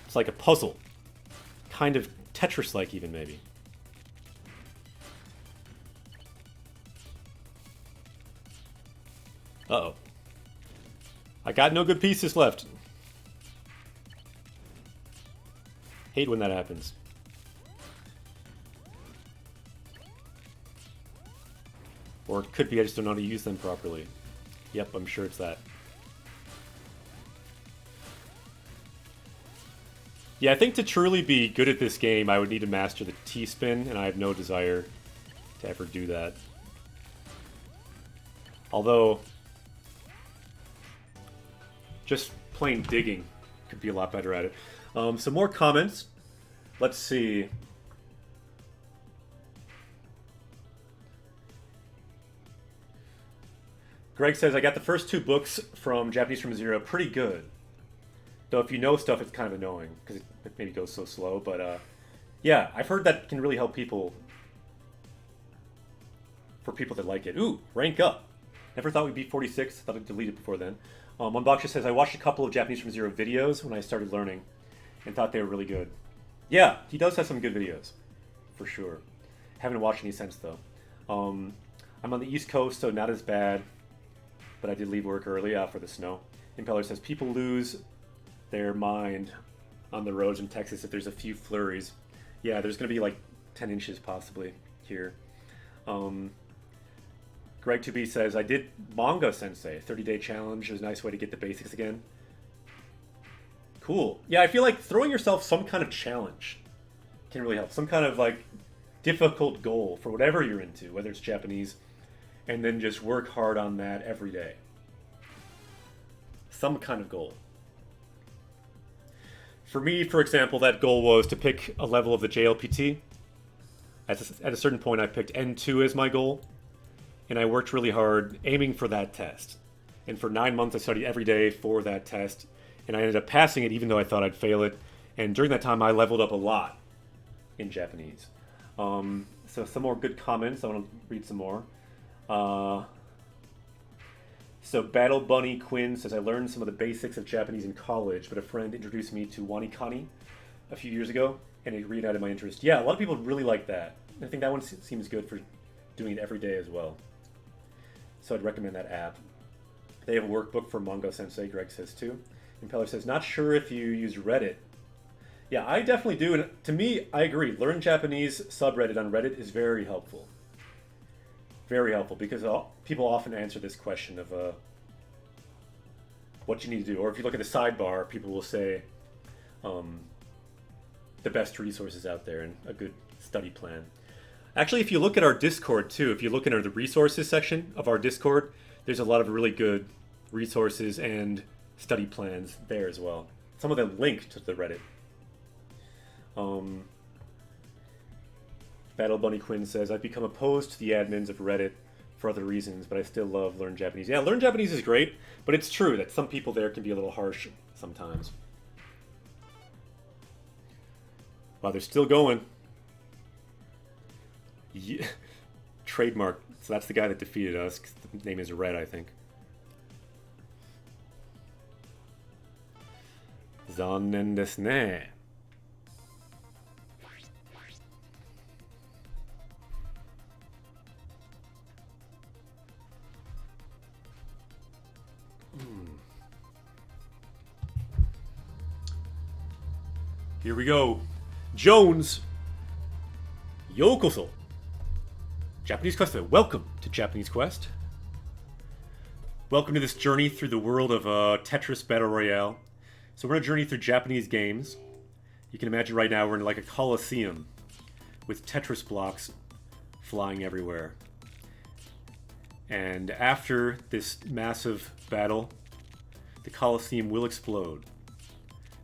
It's like a puzzle. Kind of Tetris-like even, maybe. Uh-oh. I got no good pieces left. Hate when that happens. Or it could be I just don't know how to use them properly. Yep, I'm sure it's that. Yeah, I think to truly be good at this game, I would need to master the T-spin, and I have no desire to ever do that. Although, just plain digging could be a lot better at it. Some more comments. Let's see. Greg says, I got the first 2 books from Japanese from Zero. Pretty good. Though if you know stuff, it's kind of annoying, because it maybe goes so slow. But yeah, I've heard that can really help people. For people that like it. Ooh, rank up. Never thought we'd be 46. Thought I'd delete it before then. Unboxer says, I watched a couple of Japanese from Zero videos when I started learning, and thought they were really good. Yeah, he does have some good videos. For sure. Haven't watched any since, though. I'm on the East Coast, so not as bad. But I did leave work early for the snow. Impeller says, people lose their mind on the roads in Texas if there's a few flurries. Yeah, there's going to be like 10 inches possibly here. Greg 2B says, I did Manga Sensei, 30-day challenge. It was a nice way to get the basics again. Cool. Yeah, I feel like throwing yourself some kind of challenge can really help. Some kind of like difficult goal for whatever you're into, whether it's Japanese, and then just work hard on that every day. Some kind of goal. For me, for example, that goal was to pick a level of the JLPT. At a certain point, I picked N2 as my goal, and I worked really hard aiming for that test. And for 9 months, I studied every day for that test, and I ended up passing it even though I thought I'd fail it. And during that time, I leveled up a lot in Japanese. So some more good comments. I want to read some more. So Battle Bunny Quinn says, I learned some of the basics of Japanese in college, but a friend introduced me to wanikani a few years ago, and it reignited my interest. Yeah, a lot of people really like that. I think that one seems good for doing it every day as well. So I'd recommend that app. They have a workbook for Manga Sensei, Greg says too. Impeller says, not sure if you use Reddit. Yeah, I definitely do, and to me, I agree. Learn Japanese subreddit on Reddit is very helpful. Very helpful, because people often answer this question of what you need to do. Or if you look at the sidebar, people will say the best resources out there and a good study plan. Actually, if you look at our Discord too, if you look at the resources section of our Discord, there's a lot of really good resources and study plans there as well. Some of them link to the Reddit. Battle Bunny Quinn says, I've become opposed to the admins of Reddit for other reasons, but I still love Learn Japanese. Yeah, Learn Japanese is great, but it's true that some people there can be a little harsh sometimes. Wow, they're still going. Yeah. Trademark. So that's the guy that defeated us. The name is Red, I think. Zannen desu ne. Here we go. Jones. Yokoso. Japanese Quest. Welcome to Japanese Quest. Welcome to this journey through the world of Tetris Battle Royale. So we're going to journey through Japanese games. You can imagine right now we're in like a coliseum with Tetris blocks flying everywhere. And after this massive battle, the coliseum will explode,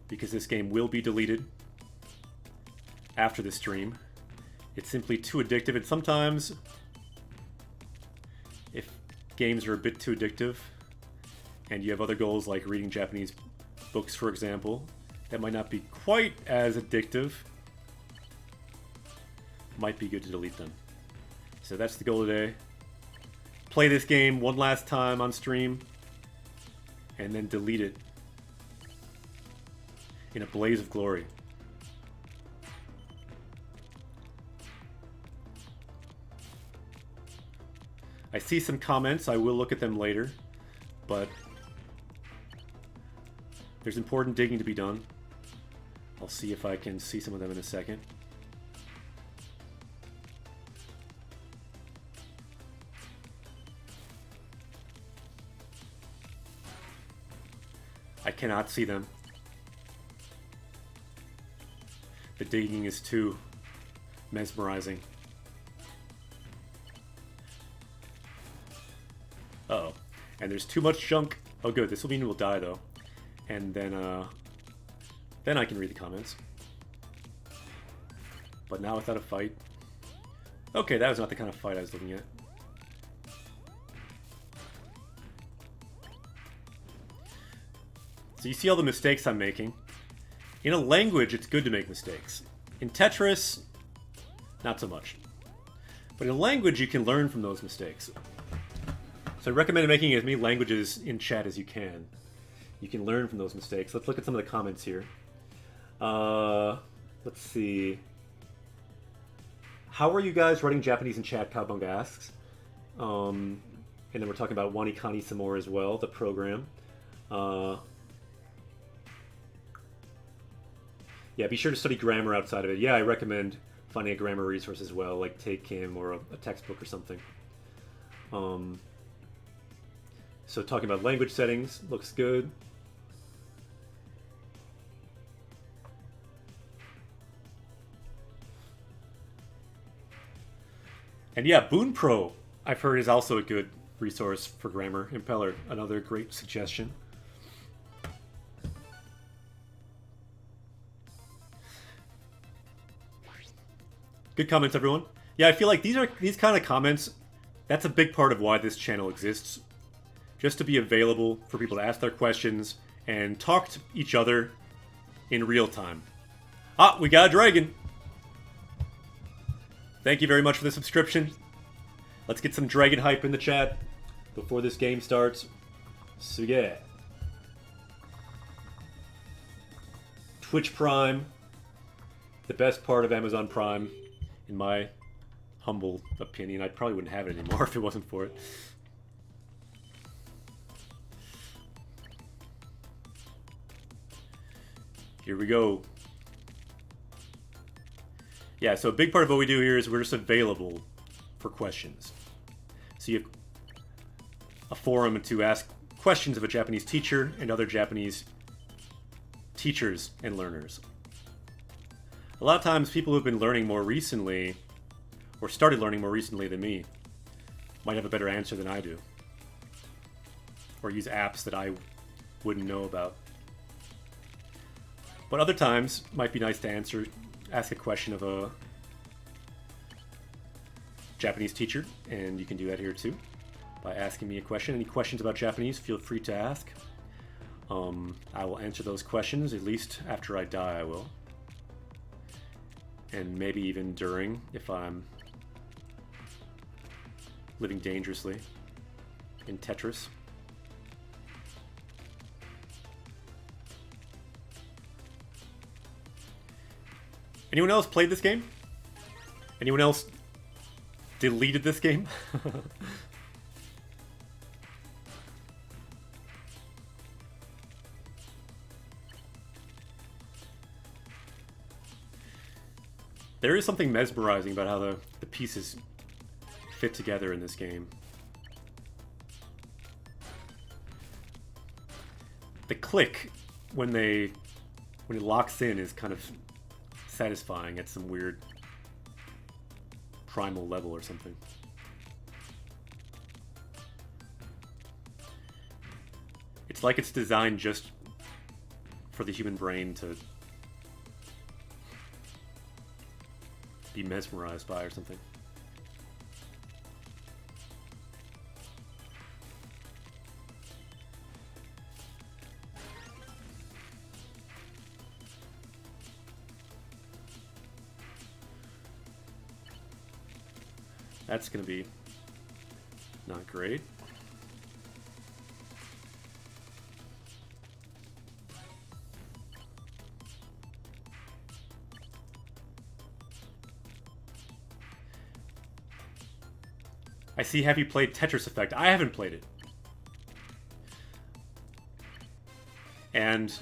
because this game will be deleted after the stream. It's simply too addictive, and sometimes if games are a bit too addictive and you have other goals like reading Japanese books, for example, that might not be quite as addictive, might be good to delete them. So that's the goal today. Play this game one last time on stream and then delete it in a blaze of glory. I see some comments. I will look at them later, but there's important digging to be done. I'll see if I can see some of them in a second. I cannot see them. The digging is too mesmerizing. Uh-oh. And there's too much junk. Oh good, this will mean we'll die though. And then I can read the comments. But now without a fight. Okay, that was not the kind of fight I was looking at. So you see all the mistakes I'm making. In a language, it's good to make mistakes. In Tetris, not so much. But in a language, you can learn from those mistakes. So I recommend making as many languages in chat as you can. You can learn from those mistakes. Let's look at some of the comments here. Let's see. How are you guys writing Japanese in chat? Cowbunga asks. And then we're talking about wanikani some more as well, the program. Yeah, be sure to study grammar outside of it. Yeah, I recommend finding a grammar resource as well, like Take Kim or a textbook or something. So talking about language settings, looks good. And yeah, Boon Pro, I've heard, is also a good resource for grammar. Impeller, another great suggestion. Good comments, everyone. Yeah, I feel like these kind of comments, that's a big part of why this channel exists. Just to be available for people to ask their questions and talk to each other in real time. Ah, we got a dragon. Thank you very much for the subscription. Let's get some dragon hype in the chat before this game starts. So yeah. Twitch Prime. The best part of Amazon Prime, in my humble opinion. I probably wouldn't have it anymore if it wasn't for it. Here we go. Yeah, so a big part of what we do here is we're just available for questions. So you have a forum to ask questions of a Japanese teacher and other Japanese teachers and learners. A lot of times people who've been learning more recently, or started learning more recently than me, might have a better answer than I do. Or use apps that I wouldn't know about. But other times, might be nice to ask a question of a Japanese teacher, and you can do that here too, by asking me a question. Any questions about Japanese, feel free to ask. I will answer those questions, at least after I die I will. And maybe even during, if I'm living dangerously in Tetris. Anyone else played this game? Anyone else deleted this game? There is something mesmerizing about how the pieces fit together in this game. The click when it locks in is kind of satisfying at some weird primal level or something. It's like it's designed just for the human brain to be mesmerized by or something. That's gonna be not great. I see, have you played Tetris Effect? I haven't played it. And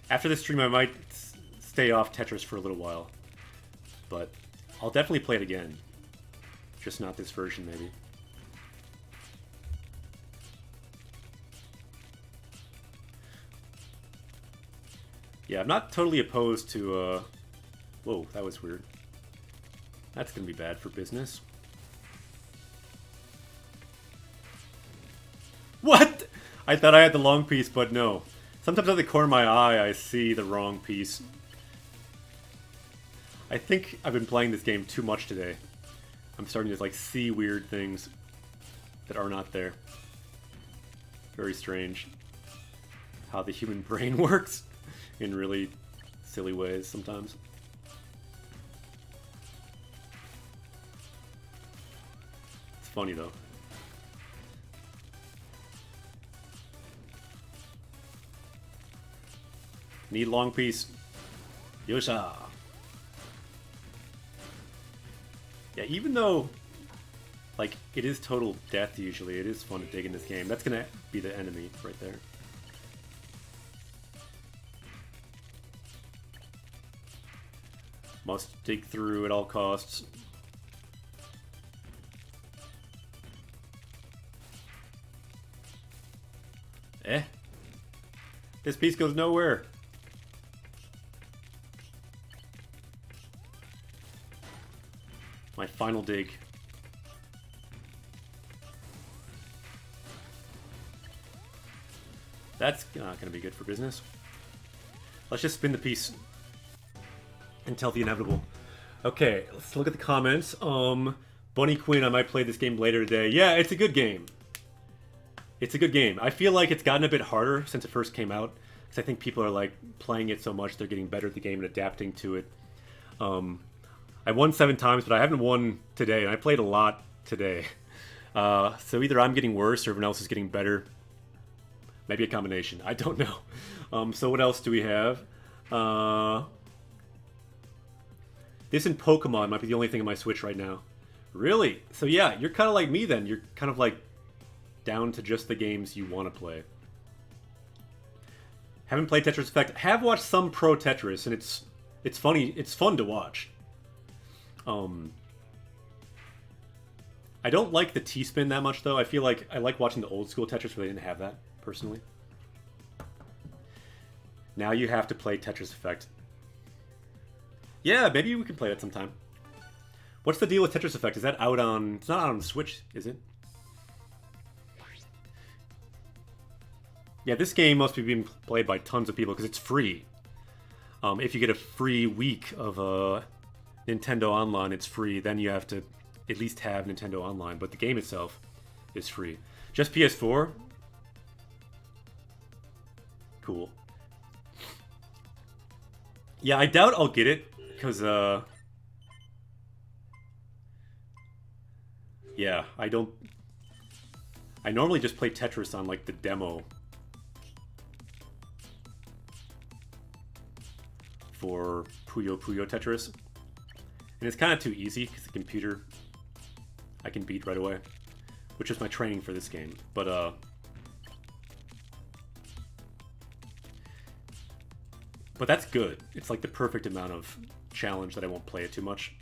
after this stream I might stay off Tetris for a little while. But I'll definitely play it again. Just not this version, maybe. Yeah, I'm not totally opposed to, Whoa, that was weird. That's gonna be bad for business. What? I thought I had the long piece, but no. Sometimes out of the corner of my eye, I see the wrong piece. I think I've been playing this game too much today. I'm starting to, like, see weird things that are not there. Very strange how the human brain works in really silly ways sometimes. It's funny, though. Need long piece. Yosha! Yeah, even though, like, it is total death usually, it is fun to dig in this game. That's gonna be the enemy right there. Must dig through at all costs. Eh? This piece goes nowhere. My final dig. That's not going to be good for business. Let's just spin the piece until the inevitable. Okay, let's look at the comments. Bunny Quinn, I might play this game later today. Yeah, it's a good game. It's a good game. I feel like it's gotten a bit harder since it first came out, because I think people are like playing it so much they're getting better at the game and adapting to it. I won 7 times, but I haven't won today, and I played a lot today. So either I'm getting worse or everyone else is getting better. Maybe a combination. I don't know. So what else do we have? This and Pokemon might be the only thing on my Switch right now. Really? So yeah, you're kind of like me then. You're kind of like down to just the games you want to play. Haven't played Tetris Effect. Have watched some Pro Tetris, and it's funny. It's fun to watch. I don't like the T-spin that much, though. I feel like I like watching the old school Tetris where they didn't have that, personally. Now you have to play Tetris Effect. Yeah, maybe we can play that sometime. What's the deal with Tetris Effect? Is that out on... It's not out on the Switch, is it? Yeah, this game must be being played by tons of people because it's free. If you get a free week of Nintendo Online, it's free. Then you have to at least have Nintendo Online. But the game itself is free. Just PS4? Cool. Yeah, I doubt I'll get it. Because, yeah, I don't... I normally just play Tetris on, like, the demo for Puyo Puyo Tetris. And it's kind of too easy, because the computer I can beat right away. Which is my training for this game. But that's good. It's like the perfect amount of challenge that I won't play it too much.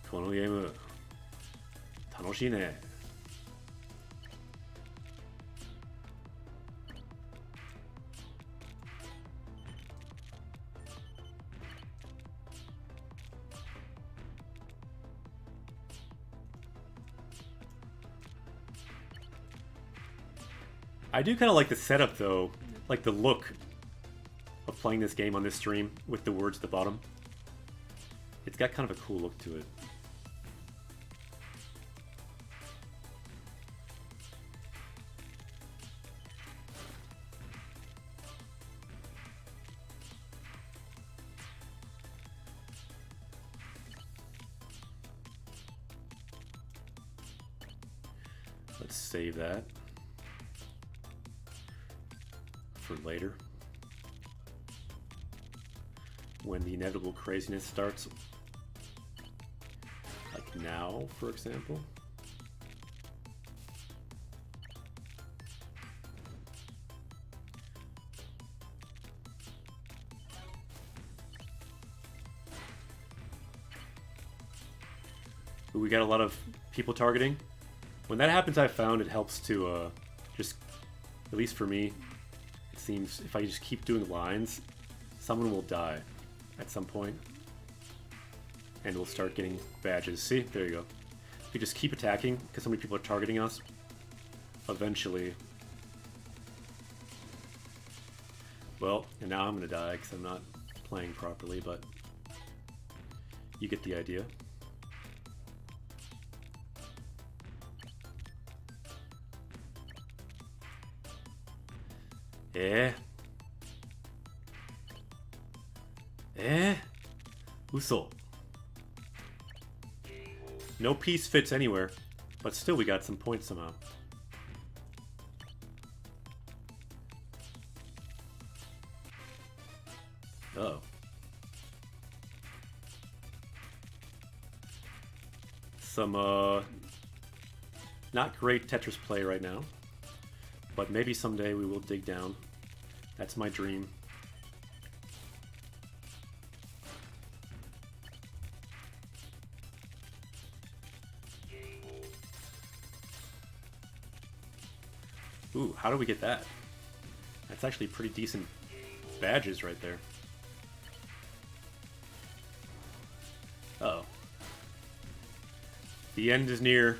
Kono game, 楽しいね. I do kind of like the setup, though. Like the look of playing this game on this stream with the words at the bottom. It's got kind of a cool look to it. Let's save that for later, when the inevitable craziness starts, like now, for example. Ooh, we got a lot of people targeting. When that happens, I found it helps to just, at least for me, it seems if I just keep doing lines, someone will die at some point, and we'll start getting badges. See? There you go. If you just keep attacking, because so many people are targeting us, eventually... Well, and now I'm going to die because I'm not playing properly, but you get the idea. Uso. No piece fits anywhere, but still we got some points somehow. Uh-oh. Some, not great Tetris play right now, but maybe someday we will dig down. That's my dream. Ooh, how do we get that? That's actually pretty decent badges right there. Uh-oh. The end is near.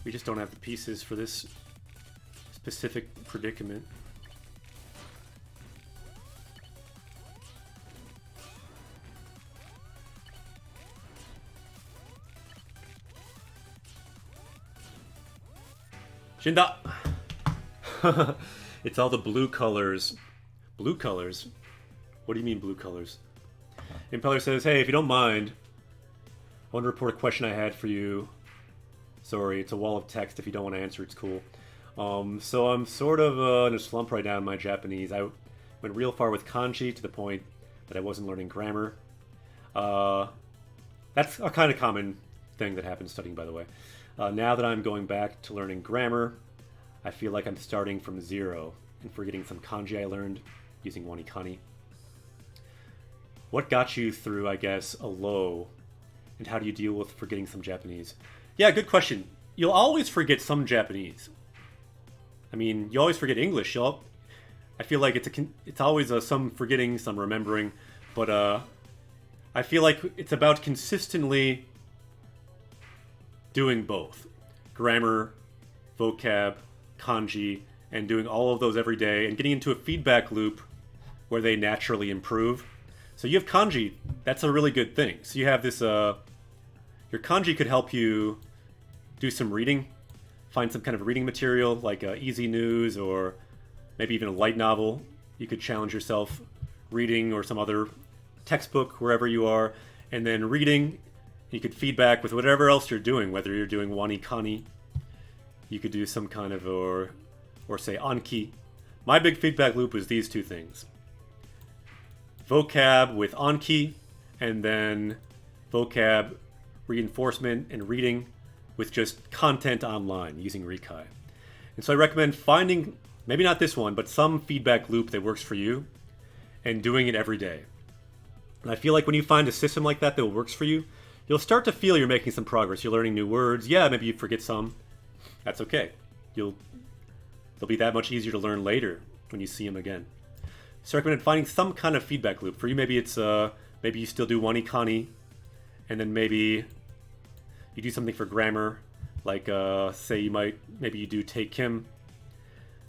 We just don't have the pieces for this specific predicament. Shinda! It's all the blue colors. Blue colors? What do you mean blue colors? Impeller says, hey, if you don't mind, I want to report a question I had for you. Sorry, it's a wall of text. If you don't want to answer, it's cool. So I'm sort of in a slump right now in my Japanese. I went real far with kanji to the point that I wasn't learning grammar. That's a kind of common thing that happens studying, by the way. Now that I'm going back to learning grammar, I feel like I'm starting from zero and forgetting some kanji I learned using wanikani. What got you through, I guess, a low, and how do you deal with forgetting some Japanese? Yeah, good question. You'll always forget some Japanese. I mean, you always forget English. I feel like it's always some forgetting, some remembering, but I feel like it's about consistently doing both. Grammar, vocab, kanji, and doing all of those every day and getting into a feedback loop where they naturally improve. So you have kanji, that's a really good thing. So you have this, your kanji could help you do some reading, find some kind of reading material like easy news or maybe even a light novel. You could challenge yourself reading or some other textbook wherever you are, and then reading, you could feedback with whatever else you're doing, whether you're doing wanikani, you could do some kind of, or say Anki. My big feedback loop was these two things. Vocab with Anki, and then vocab reinforcement and reading with just content online using Rikai. And so I recommend finding, maybe not this one, but some feedback loop that works for you and doing it every day. And I feel like when you find a system like that works for you, you'll start to feel you're making some progress. You're learning new words. Yeah, maybe you forget some. That's okay. They'll be that much easier to learn later when you see them again. So I recommend finding some kind of feedback loop. For you, maybe it's maybe you still do wanikani, and then maybe you do something for grammar, like say maybe you do take Kim.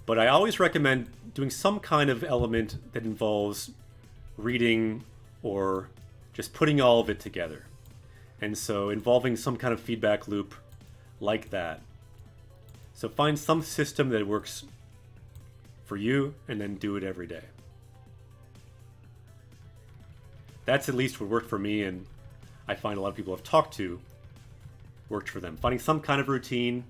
But I always recommend doing some kind of element that involves reading or just putting all of it together. And so involving some kind of feedback loop like that. So find some system that works for you and then do it every day. That's at least what worked for me, and I find a lot of people I've talked to worked for them. Finding some kind of routine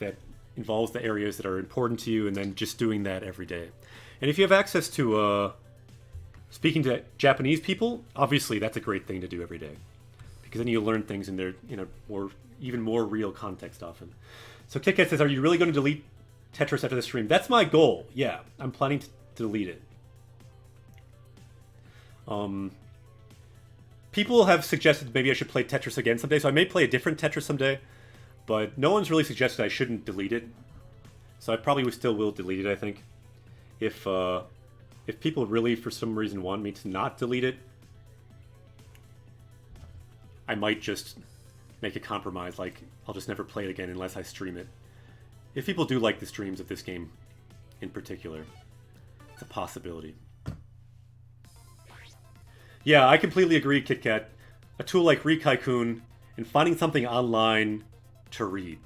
that involves the areas that are important to you and then just doing that every day. And if you have access to speaking to Japanese people, obviously that's a great thing to do every day, because then you learn things in their even more real context often. So KitKat says, are you really going to delete Tetris after the stream? That's my goal. Yeah, I'm planning to delete it. People have suggested maybe I should play Tetris again someday, so I may play a different Tetris someday, but no one's really suggested I shouldn't delete it. So I probably still will delete it, I think. If people really, for some reason, want me to not delete it, I might just make a compromise, like I'll just never play it again unless I stream it. If people do like the streams of this game in particular, it's a possibility. Yeah, I completely agree, KitKat. A tool like Rikai-kun and finding something online to read.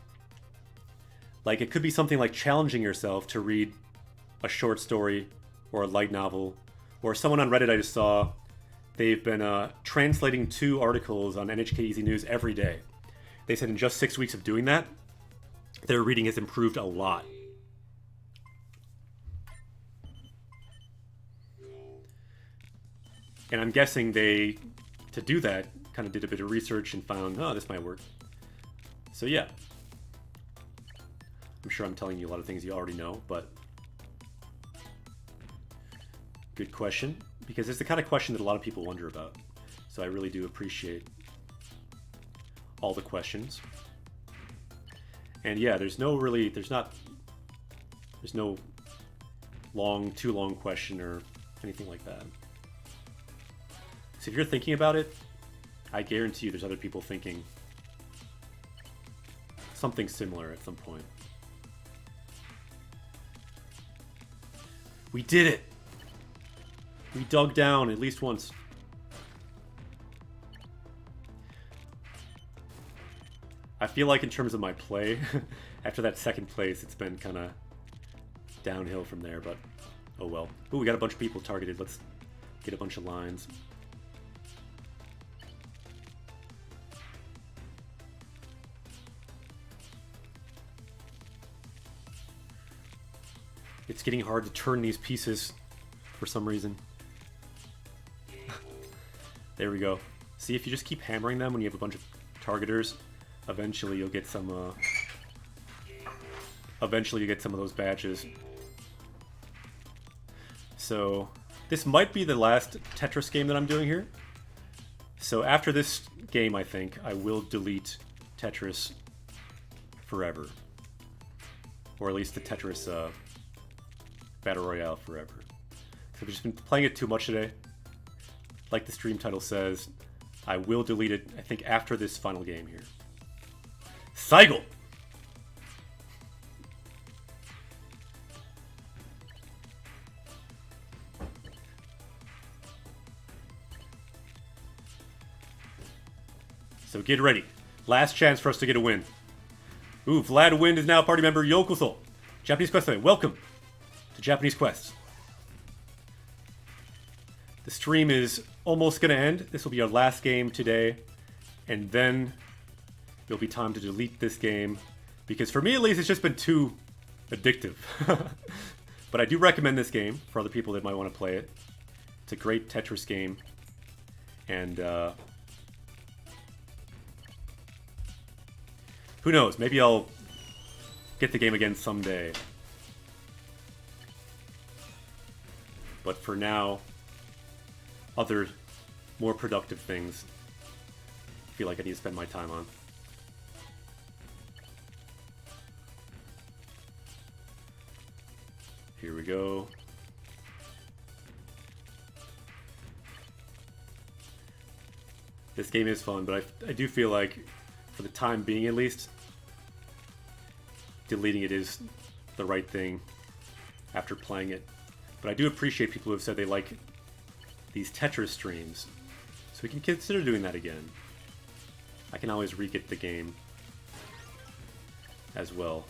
Like, it could be something like challenging yourself to read a short story or a light novel. Or someone on Reddit I just saw, they've been translating 2 articles on NHK Easy News every day. They said in just 6 weeks of doing that, their reading has improved a lot. And I'm guessing they, to do that, kind of did a bit of research and found, oh, this might work. So yeah. I'm sure I'm telling you a lot of things you already know, but good question, because it's the kind of question that a lot of people wonder about. So I really do appreciate all the questions. And yeah, there's no too long question or anything like that. So if you're thinking about it, I guarantee you there's other people thinking something similar at some point. We did it! We dug down at least once. I feel like in terms of my play, after that second place, it's been kind of downhill from there, but oh well. Ooh, we got a bunch of people targeted. Let's get a bunch of lines. It's getting hard to turn these pieces for some reason. There we go. See, if you just keep hammering them when you have a bunch of targeters, eventually you'll get some, eventually you get some of those badges. So, this might be the last Tetris game that I'm doing here. So after this game, I think, I will delete Tetris forever. Or at least the Tetris, Battle Royale forever. So I've just been playing it too much today. Like the stream title says, I will delete it, I think, after this final game here. Cycle! So get ready. Last chance for us to get a win. Ooh, Vlad Wind is now a party member. Yokoso. Japanese Quest family, welcome to Japanese Quests. The stream is almost going to end. This will be our last game today. And then it'll be time to delete this game. Because for me, at least, it's just been too addictive. But I do recommend this game for other people that might want to play it. It's a great Tetris game. And who knows? Maybe I'll get the game again someday. But for now, other more productive things I feel like I need to spend my time on. Here we go. This game is fun, but I do feel like, for the time being at least, deleting it is the right thing after playing it. But I do appreciate people who have said they like these Tetris streams, so we can consider doing that again. I can always re-get the game as well.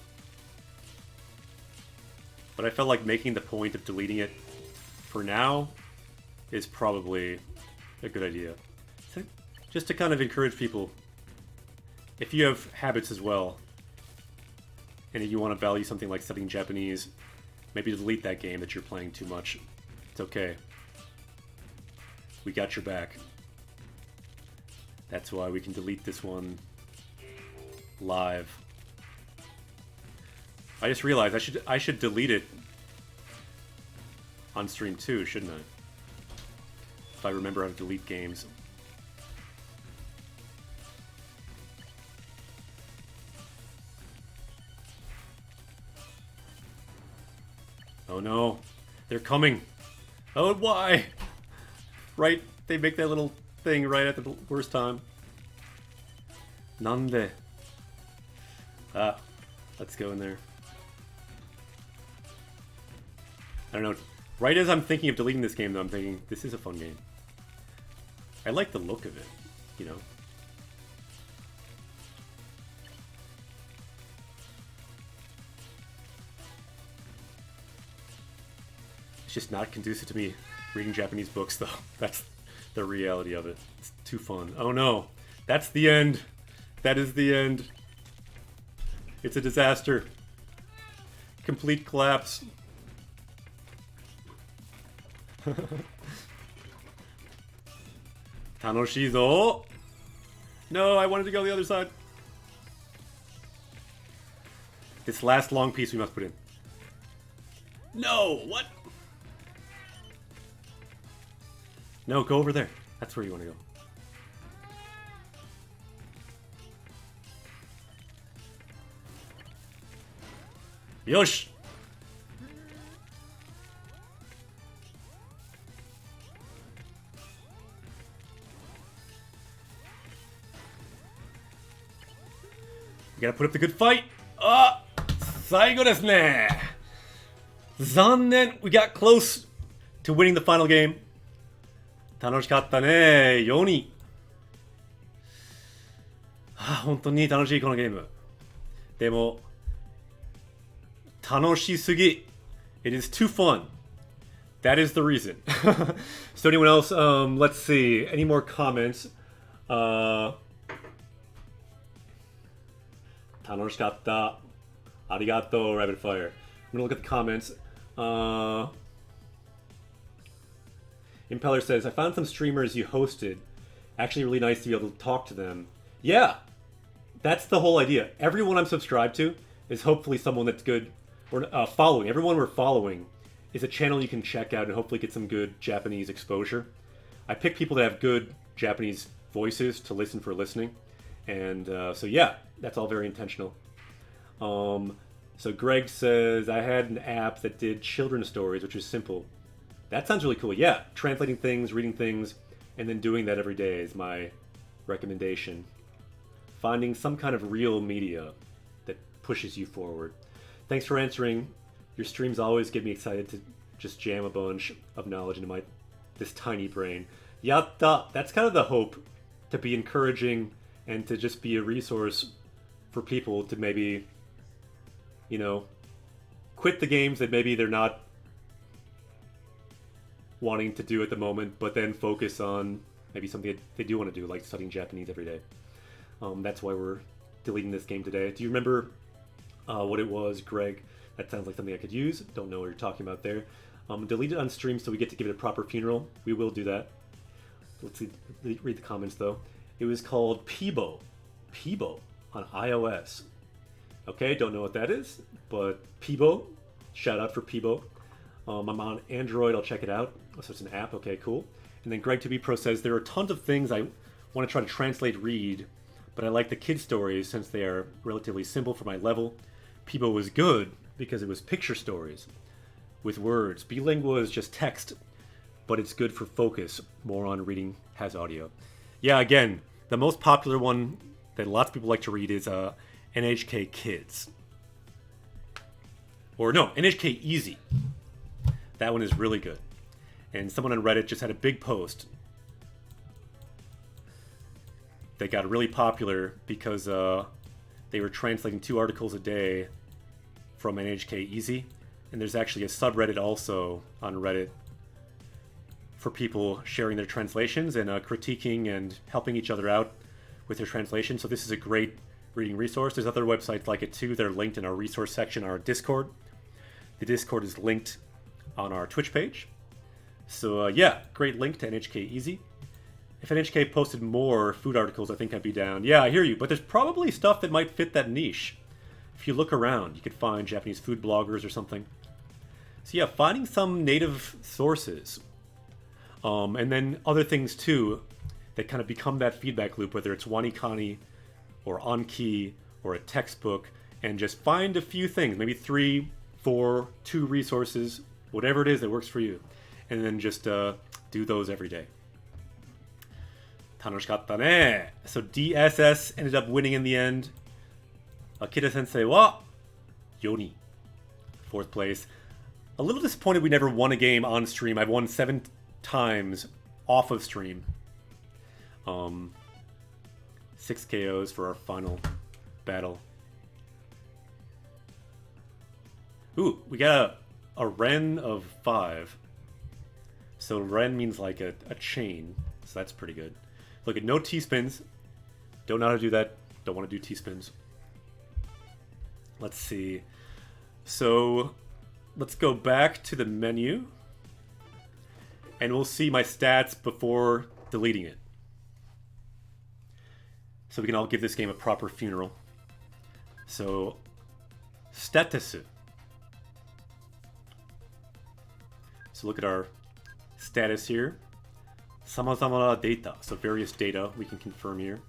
But I felt like making the point of deleting it for now is probably a good idea. So just to kind of encourage people, if you have habits as well, and if you want to value something like studying Japanese, maybe delete that game that you're playing too much. It's okay. We got your back. That's why we can delete this one live. I just realized I should delete it on stream too, shouldn't I? If I remember how to delete games. Oh no, they're coming. Oh, why? Right, they make that little thing right at the worst time. Nande. Ah, let's go in there. I don't know. Right as I'm thinking of deleting this game, though, I'm thinking, this is a fun game. I like the look of it, you know? It's just not conducive to me reading Japanese books, though. That's the reality of it. It's too fun. Oh no. That's the end. That is the end. It's a disaster. Complete collapse. Tanoshizo. No, I wanted to go the other side. This last long piece we must put in. No, what? No, go over there. That's where you want to go. Yosh! We gotta put up the good fight. Ah! 最後ですね. 残念. We got close to winning the final game. 楽しかったね. 4. 本当に楽しいこのゲーム。でも、楽しすぎ. It is too fun. That is the reason. So anyone else, let's see. Any more comments? 楽しかった. Arigato, Rapid Fire. I'm gonna look at the comments. Impeller says, I found some streamers you hosted. Actually really nice to be able to talk to them. Yeah, that's the whole idea. Everyone I'm subscribed to is hopefully someone that's good. Or following. Everyone we're following is a channel you can check out and hopefully get some good Japanese exposure. I pick people that have good Japanese voices to listen for listening. And so yeah, that's all very intentional. So Greg says, I had an app that did children's stories, which is simple. That sounds really cool. Yeah, translating things, reading things, and then doing that every day is my recommendation. Finding some kind of real media that pushes you forward. Thanks for answering. Your streams always get me excited to just jam a bunch of knowledge into this tiny brain. Yatta! That's kind of the hope, to be encouraging and to just be a resource for people to maybe, you know, quit the games that maybe they're not wanting to do at the moment, but then focus on maybe something that they do want to do, like studying Japanese every day. That's why we're deleting this game today. Do you remember what it was, Greg? That sounds like something I could use. Don't know what you're talking about there. Delete it on stream so we get to give it a proper funeral. We will do that. Let's see, read the comments though. It was called Peebo. Peebo on iOS. Okay, don't know what that is, but Peebo. Shout out for Peebo. I'm on Android. I'll check it out. So it's an app. Okay, cool. And then Greg 2B Pro says, there are tons of things I want to try to translate, read, but I like the kid stories since they are relatively simple for my level. Peebo was good because it was picture stories with words. Bilingua is just text, but it's good for focus. More on reading has audio. Yeah, again, the most popular one that lots of people like to read is NHK Kids. Or no, NHK Easy. That one is really good. And someone on Reddit just had a big post that got really popular because they were translating 2 articles a day from NHK Easy. And there's actually a subreddit also on Reddit for people sharing their translations and critiquing and helping each other out with their translation. So this is a great reading resource. There's other websites like it too that are linked in our resource section, our Discord. The Discord is linked on our Twitch page. So yeah, great link to NHK Easy. If NHK posted more food articles, I think I'd be down. Yeah, I hear you, but there's probably stuff that might fit that niche. If you look around, you could find Japanese food bloggers or something. So yeah, finding some native sources. And then other things too that kind of become that feedback loop, whether it's Wanikani or Anki or a textbook, and just find a few things, maybe 3, 4, 2 resources, whatever it is that works for you. And then just do those every day. 楽しかったね. So DSS ended up winning in the end. Akira Sensei wa Yoni. 4th place. A little disappointed we never won a game on stream. I've won 7 times off of stream. 6 KOs for our final battle. Ooh, we got a Ren of 5. So Ren means like a chain. So that's pretty good. Look at no T-spins. Don't know how to do that. Don't want to do T-spins. Let's see. So let's go back to the menu. And we'll see my stats before deleting it. So we can all give this game a proper funeral. So, status. So look at our status here. Samazama data. So various data we can confirm here.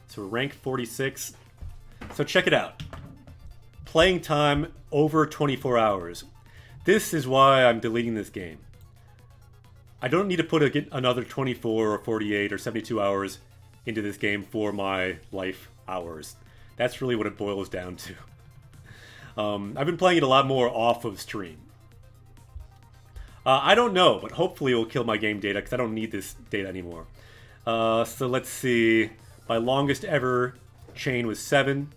So we're ranked 46. So check it out. Playing time over 24 hours. This is why I'm deleting this game. I don't need to put another 24 or 48 or 72 hours into this game for my life hours. That's really what it boils down to. I've been playing it a lot more off of stream. I don't know, but hopefully it will kill my game data because I don't need this data anymore. So let's see. My longest ever chain was 7.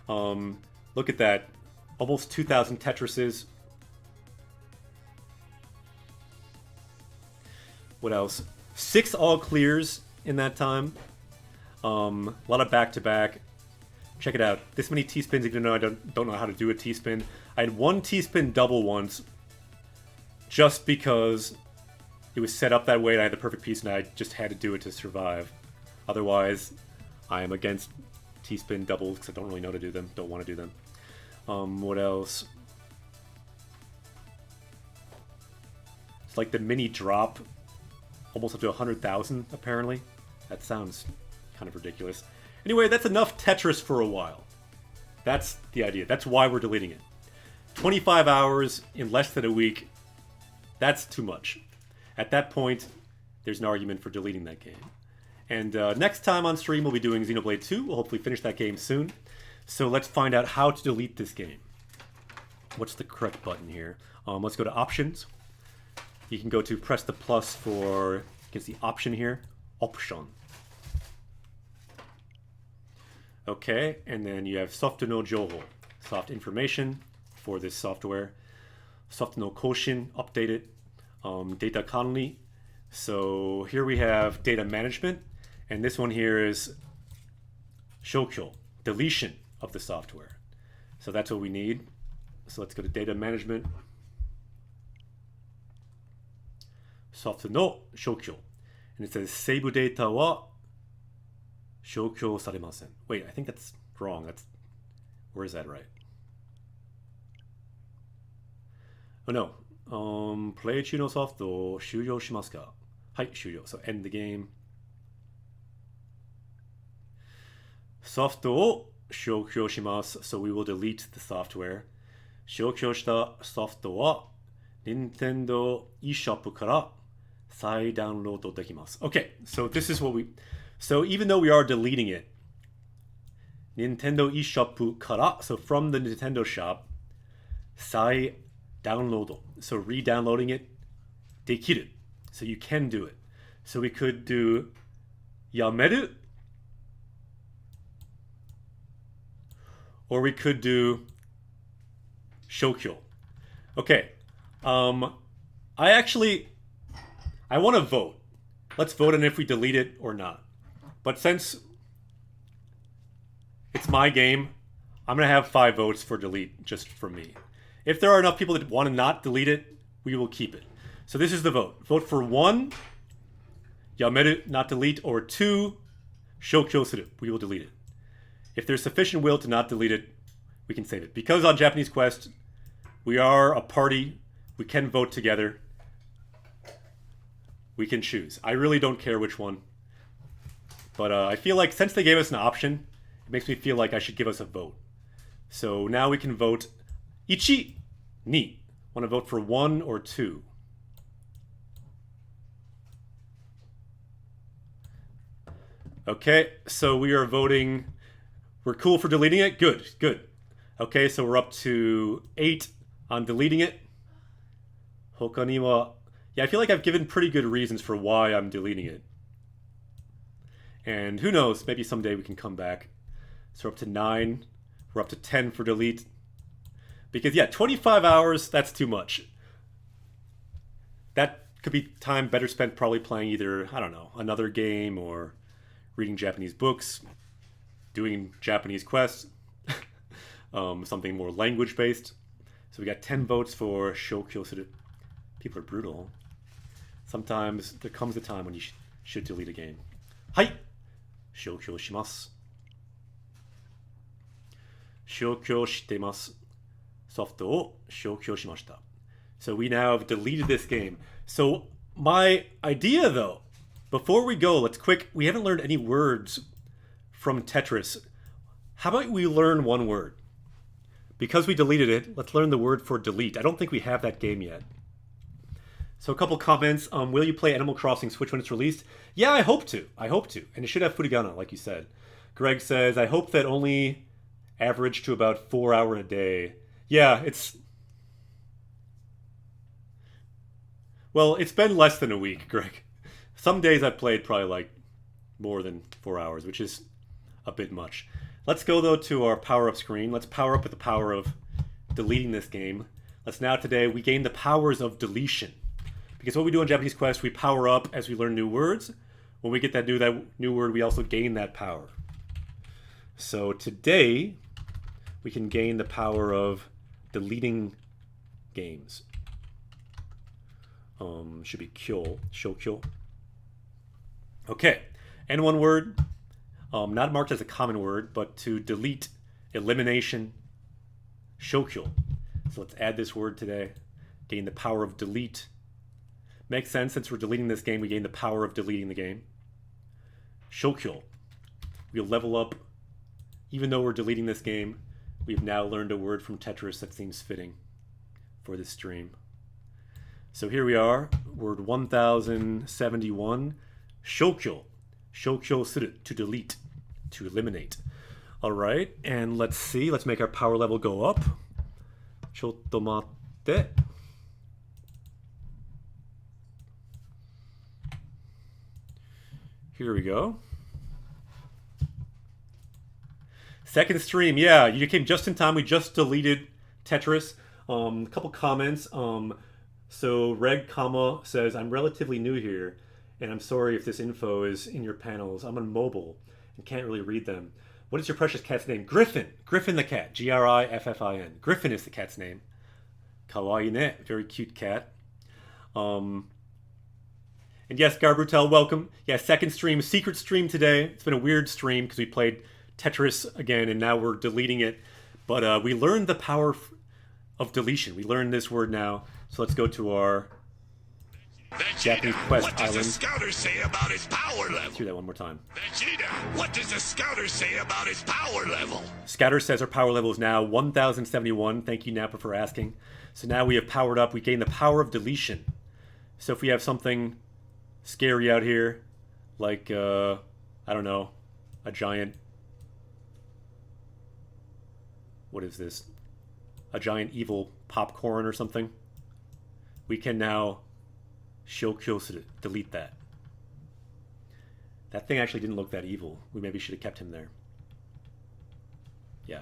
Look at that. Almost 2,000 Tetrises. What else? 6 all clears in that time. A lot of back-to-back. Check it out. This many T-spins, even though I don't know how to do a T-spin. I had 1 T-spin double once, just because it was set up that way and I had the perfect piece and I just had to do it to survive. Otherwise, I am against T-spin doubles because I don't really know to do them. Don't want to do them. What else? It's like the mini drop. Almost up to 100,000, apparently. That sounds kind of ridiculous. Anyway, that's enough Tetris for a while. That's the idea. That's why we're deleting it. 25 hours in less than a week. That's too much. At that point, there's an argument for deleting that game. And next time on stream, we'll be doing Xenoblade 2. We'll hopefully finish that game soon. So let's find out how to delete this game. What's the correct button here? Let's go to Options. You can go to press the plus for, against the option here. Option. Okay, and then you have Soft no Joho, soft information for this software. Soft no Koshin, updated. Data Kanri. So here we have data management, and this one here is Shokyo, deletion of the software. So that's what we need. So let's go to data management. Soft no Shokyo. And it says save data wa shokyo saremasen. Wait, I think that's wrong. Where is that right? Oh no. Play 中のソフトを終了しますか? はい、終了. So end the game. ソフトを消去します. So we will delete the software. 消去したソフトは Nintendo eShop から再ダウンロードできます. Okay, so this is what we... So even though we are deleting it, Nintendo eShop から, so from the Nintendo shop, 再download. So re-downloading it, できる. So you can do it. So we could do やめる, or we could do 消去. Okay. I want to vote. Let's vote on if we delete it or not. But since it's my game, I'm going to have 5 votes for delete just for me. If there are enough people that want to not delete it, we will keep it. So this is the vote. Vote for 1, yameru, not delete, or 2, shokyo suru, we will delete it. If there's sufficient will to not delete it, we can save it. Because on Japanese Quest, we are a party, we can vote together. We can choose. I really don't care which one. But I feel like since they gave us an option, it makes me feel like I should give us a vote. So now we can vote ichi, ni. Want to vote for 1 or 2? Okay, so we are voting. We're cool for deleting it? Good, good. Okay, so we're up to 8 on deleting it. Hokani wa... Yeah, I feel like I've given pretty good reasons for why I'm deleting it. And who knows, maybe someday we can come back. So we're up to 9. We're up to 10 for delete. Because, yeah, 25 hours, that's too much. That could be time better spent probably playing either, I don't know, another game or reading Japanese books, doing Japanese quests, something more language-based. So we got 10 votes for Shokyo Suru. People are brutal. Sometimes there comes a time when you should delete a game. Hai! Shokyo shimasu. Shokyo shitemasu. Soft wo shokyo shimashita. So we now have deleted this game. So my idea though, before we go, we haven't learned any words from Tetris. How about we learn one word? Because we deleted it, let's learn the word for delete. I don't think we have that game yet. So a couple comments. Will you play Animal Crossing Switch when it's released? Yeah, I hope to. I hope to. And it should have furigana, like you said. Greg says, I hope that only average to about 4 hours a day. Yeah, well, it's been less than a week, Greg. Some days I've played probably like more than 4 hours, which is a bit much. Let's go though to our power up screen. Let's power up with the power of deleting this game. Today we gain the powers of deletion. Because what we do in Japanese Quest, we power up as we learn new words. When we get that new word, we also gain that power. So today, we can gain the power of deleting games. Should be kyo, shokyo. Okay, and one word, not marked as a common word, but to delete, elimination, shokyo. So let's add this word today. Gain the power of delete. Makes sense, since we're deleting this game, we gain the power of deleting the game. Shokyo. We'll level up. Even though we're deleting this game, we've now learned a word from Tetris that seems fitting for this stream. So here we are, word 1071, shokyo. Shokyo suru, to delete, to eliminate. All right, and let's see, let's make our power level go up. Chotto matte. Here we go. Second stream, yeah, you came just in time. We just deleted Tetris. A couple comments. So Reg Kama says, I'm relatively new here, and I'm sorry if this info is in your panels. I'm on mobile and can't really read them. What is your precious cat's name? Griffin. Griffin the cat. Griffin. Griffin is the cat's name. Kawaii ne. Very cute cat. And yes, Garbrutel, welcome. Yeah, second stream, secret stream today. It's been a weird stream because we played Tetris again, and now we're deleting it. But we learned the power of deletion. We learned this word now. So let's go to our Japanese Quest what does Island. the scouter say about his power level? Let's hear that one more time. Vegeta, what does the scouter say about his power level? Scouter says our power level is now 1071. Thank you, Napa, for asking. So now we have powered up. We gain the power of deletion. So if we have something scary out here, like, I don't know, a giant... What is this? A giant evil popcorn or something. We can now shokyo suru, delete that. That thing actually didn't look that evil. We maybe should have kept him there. Yeah,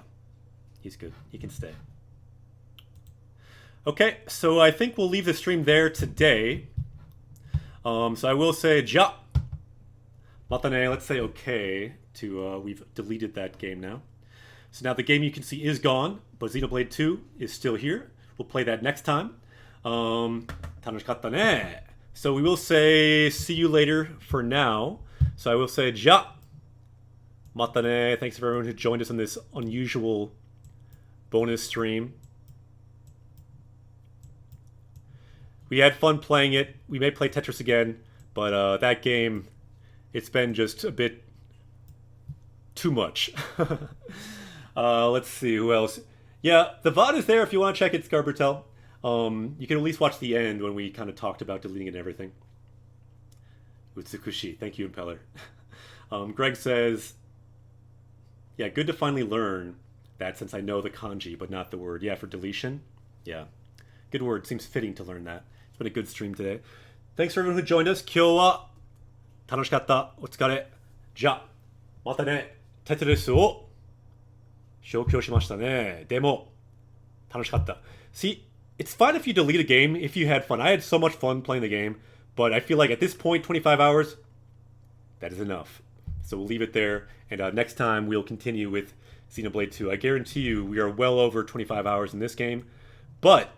he's good. He can stay. Okay, so I think we'll leave the stream there today. So I will say ja. Matane, let's say okay to we've deleted that game now. So now the game you can see is gone, but Xenoblade 2 is still here. We'll play that next time. Tanoshikatta ne. So we will say see you later for now. So I will say ja. Mata ne. Thanks for everyone who joined us on this unusual bonus stream. We had fun playing it. We may play Tetris again, but that game, it's been just a bit too much. Let's see, who else? Yeah, the VOD is there if you want to check it, Scarbertel. You can at least watch the end when we kind of talked about deleting it and everything. Utsukushi, thank you, Impeller. Greg says, yeah, good to finally learn that since I know the kanji, but not the word. Yeah, for deletion. Yeah, good word. Seems fitting to learn that. It's been a good stream today. Thanks for everyone who joined us. Kyou wa tanoshikatta. Otsukare. Ja, mata ne. Tetris o shoukyou shimashita ne. Demo tanoshikatta. See, it's fine if you delete a game if you had fun. I had so much fun playing the game, but I feel like at this point, 25 hours, that is enough. So we'll leave it there, and next time we'll continue with Xenoblade 2. I guarantee you we are well over 25 hours in this game, but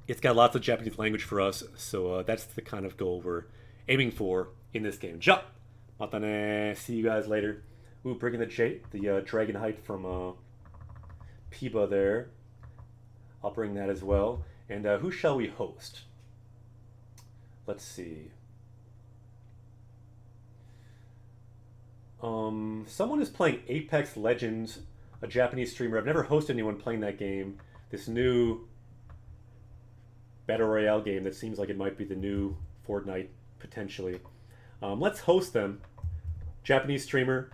it's got lots of Japanese language for us, so that's the kind of goal we're aiming for in this game. Ja! Mata ne. See you guys later. Ooh, bringing the Dragon Height from Piba there. I'll bring that as well. And who shall we host? Let's see. Someone is playing Apex Legends, a Japanese streamer. I've never hosted anyone playing that game. This new Battle Royale game that seems like it might be the new Fortnite, potentially. Let's host them. Japanese streamer.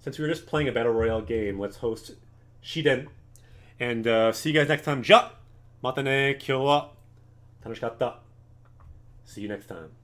Since we were just playing a battle royale game, let's host Shiden. And see you guys next time. じゃ、またね。今日は楽しかった。See you next time.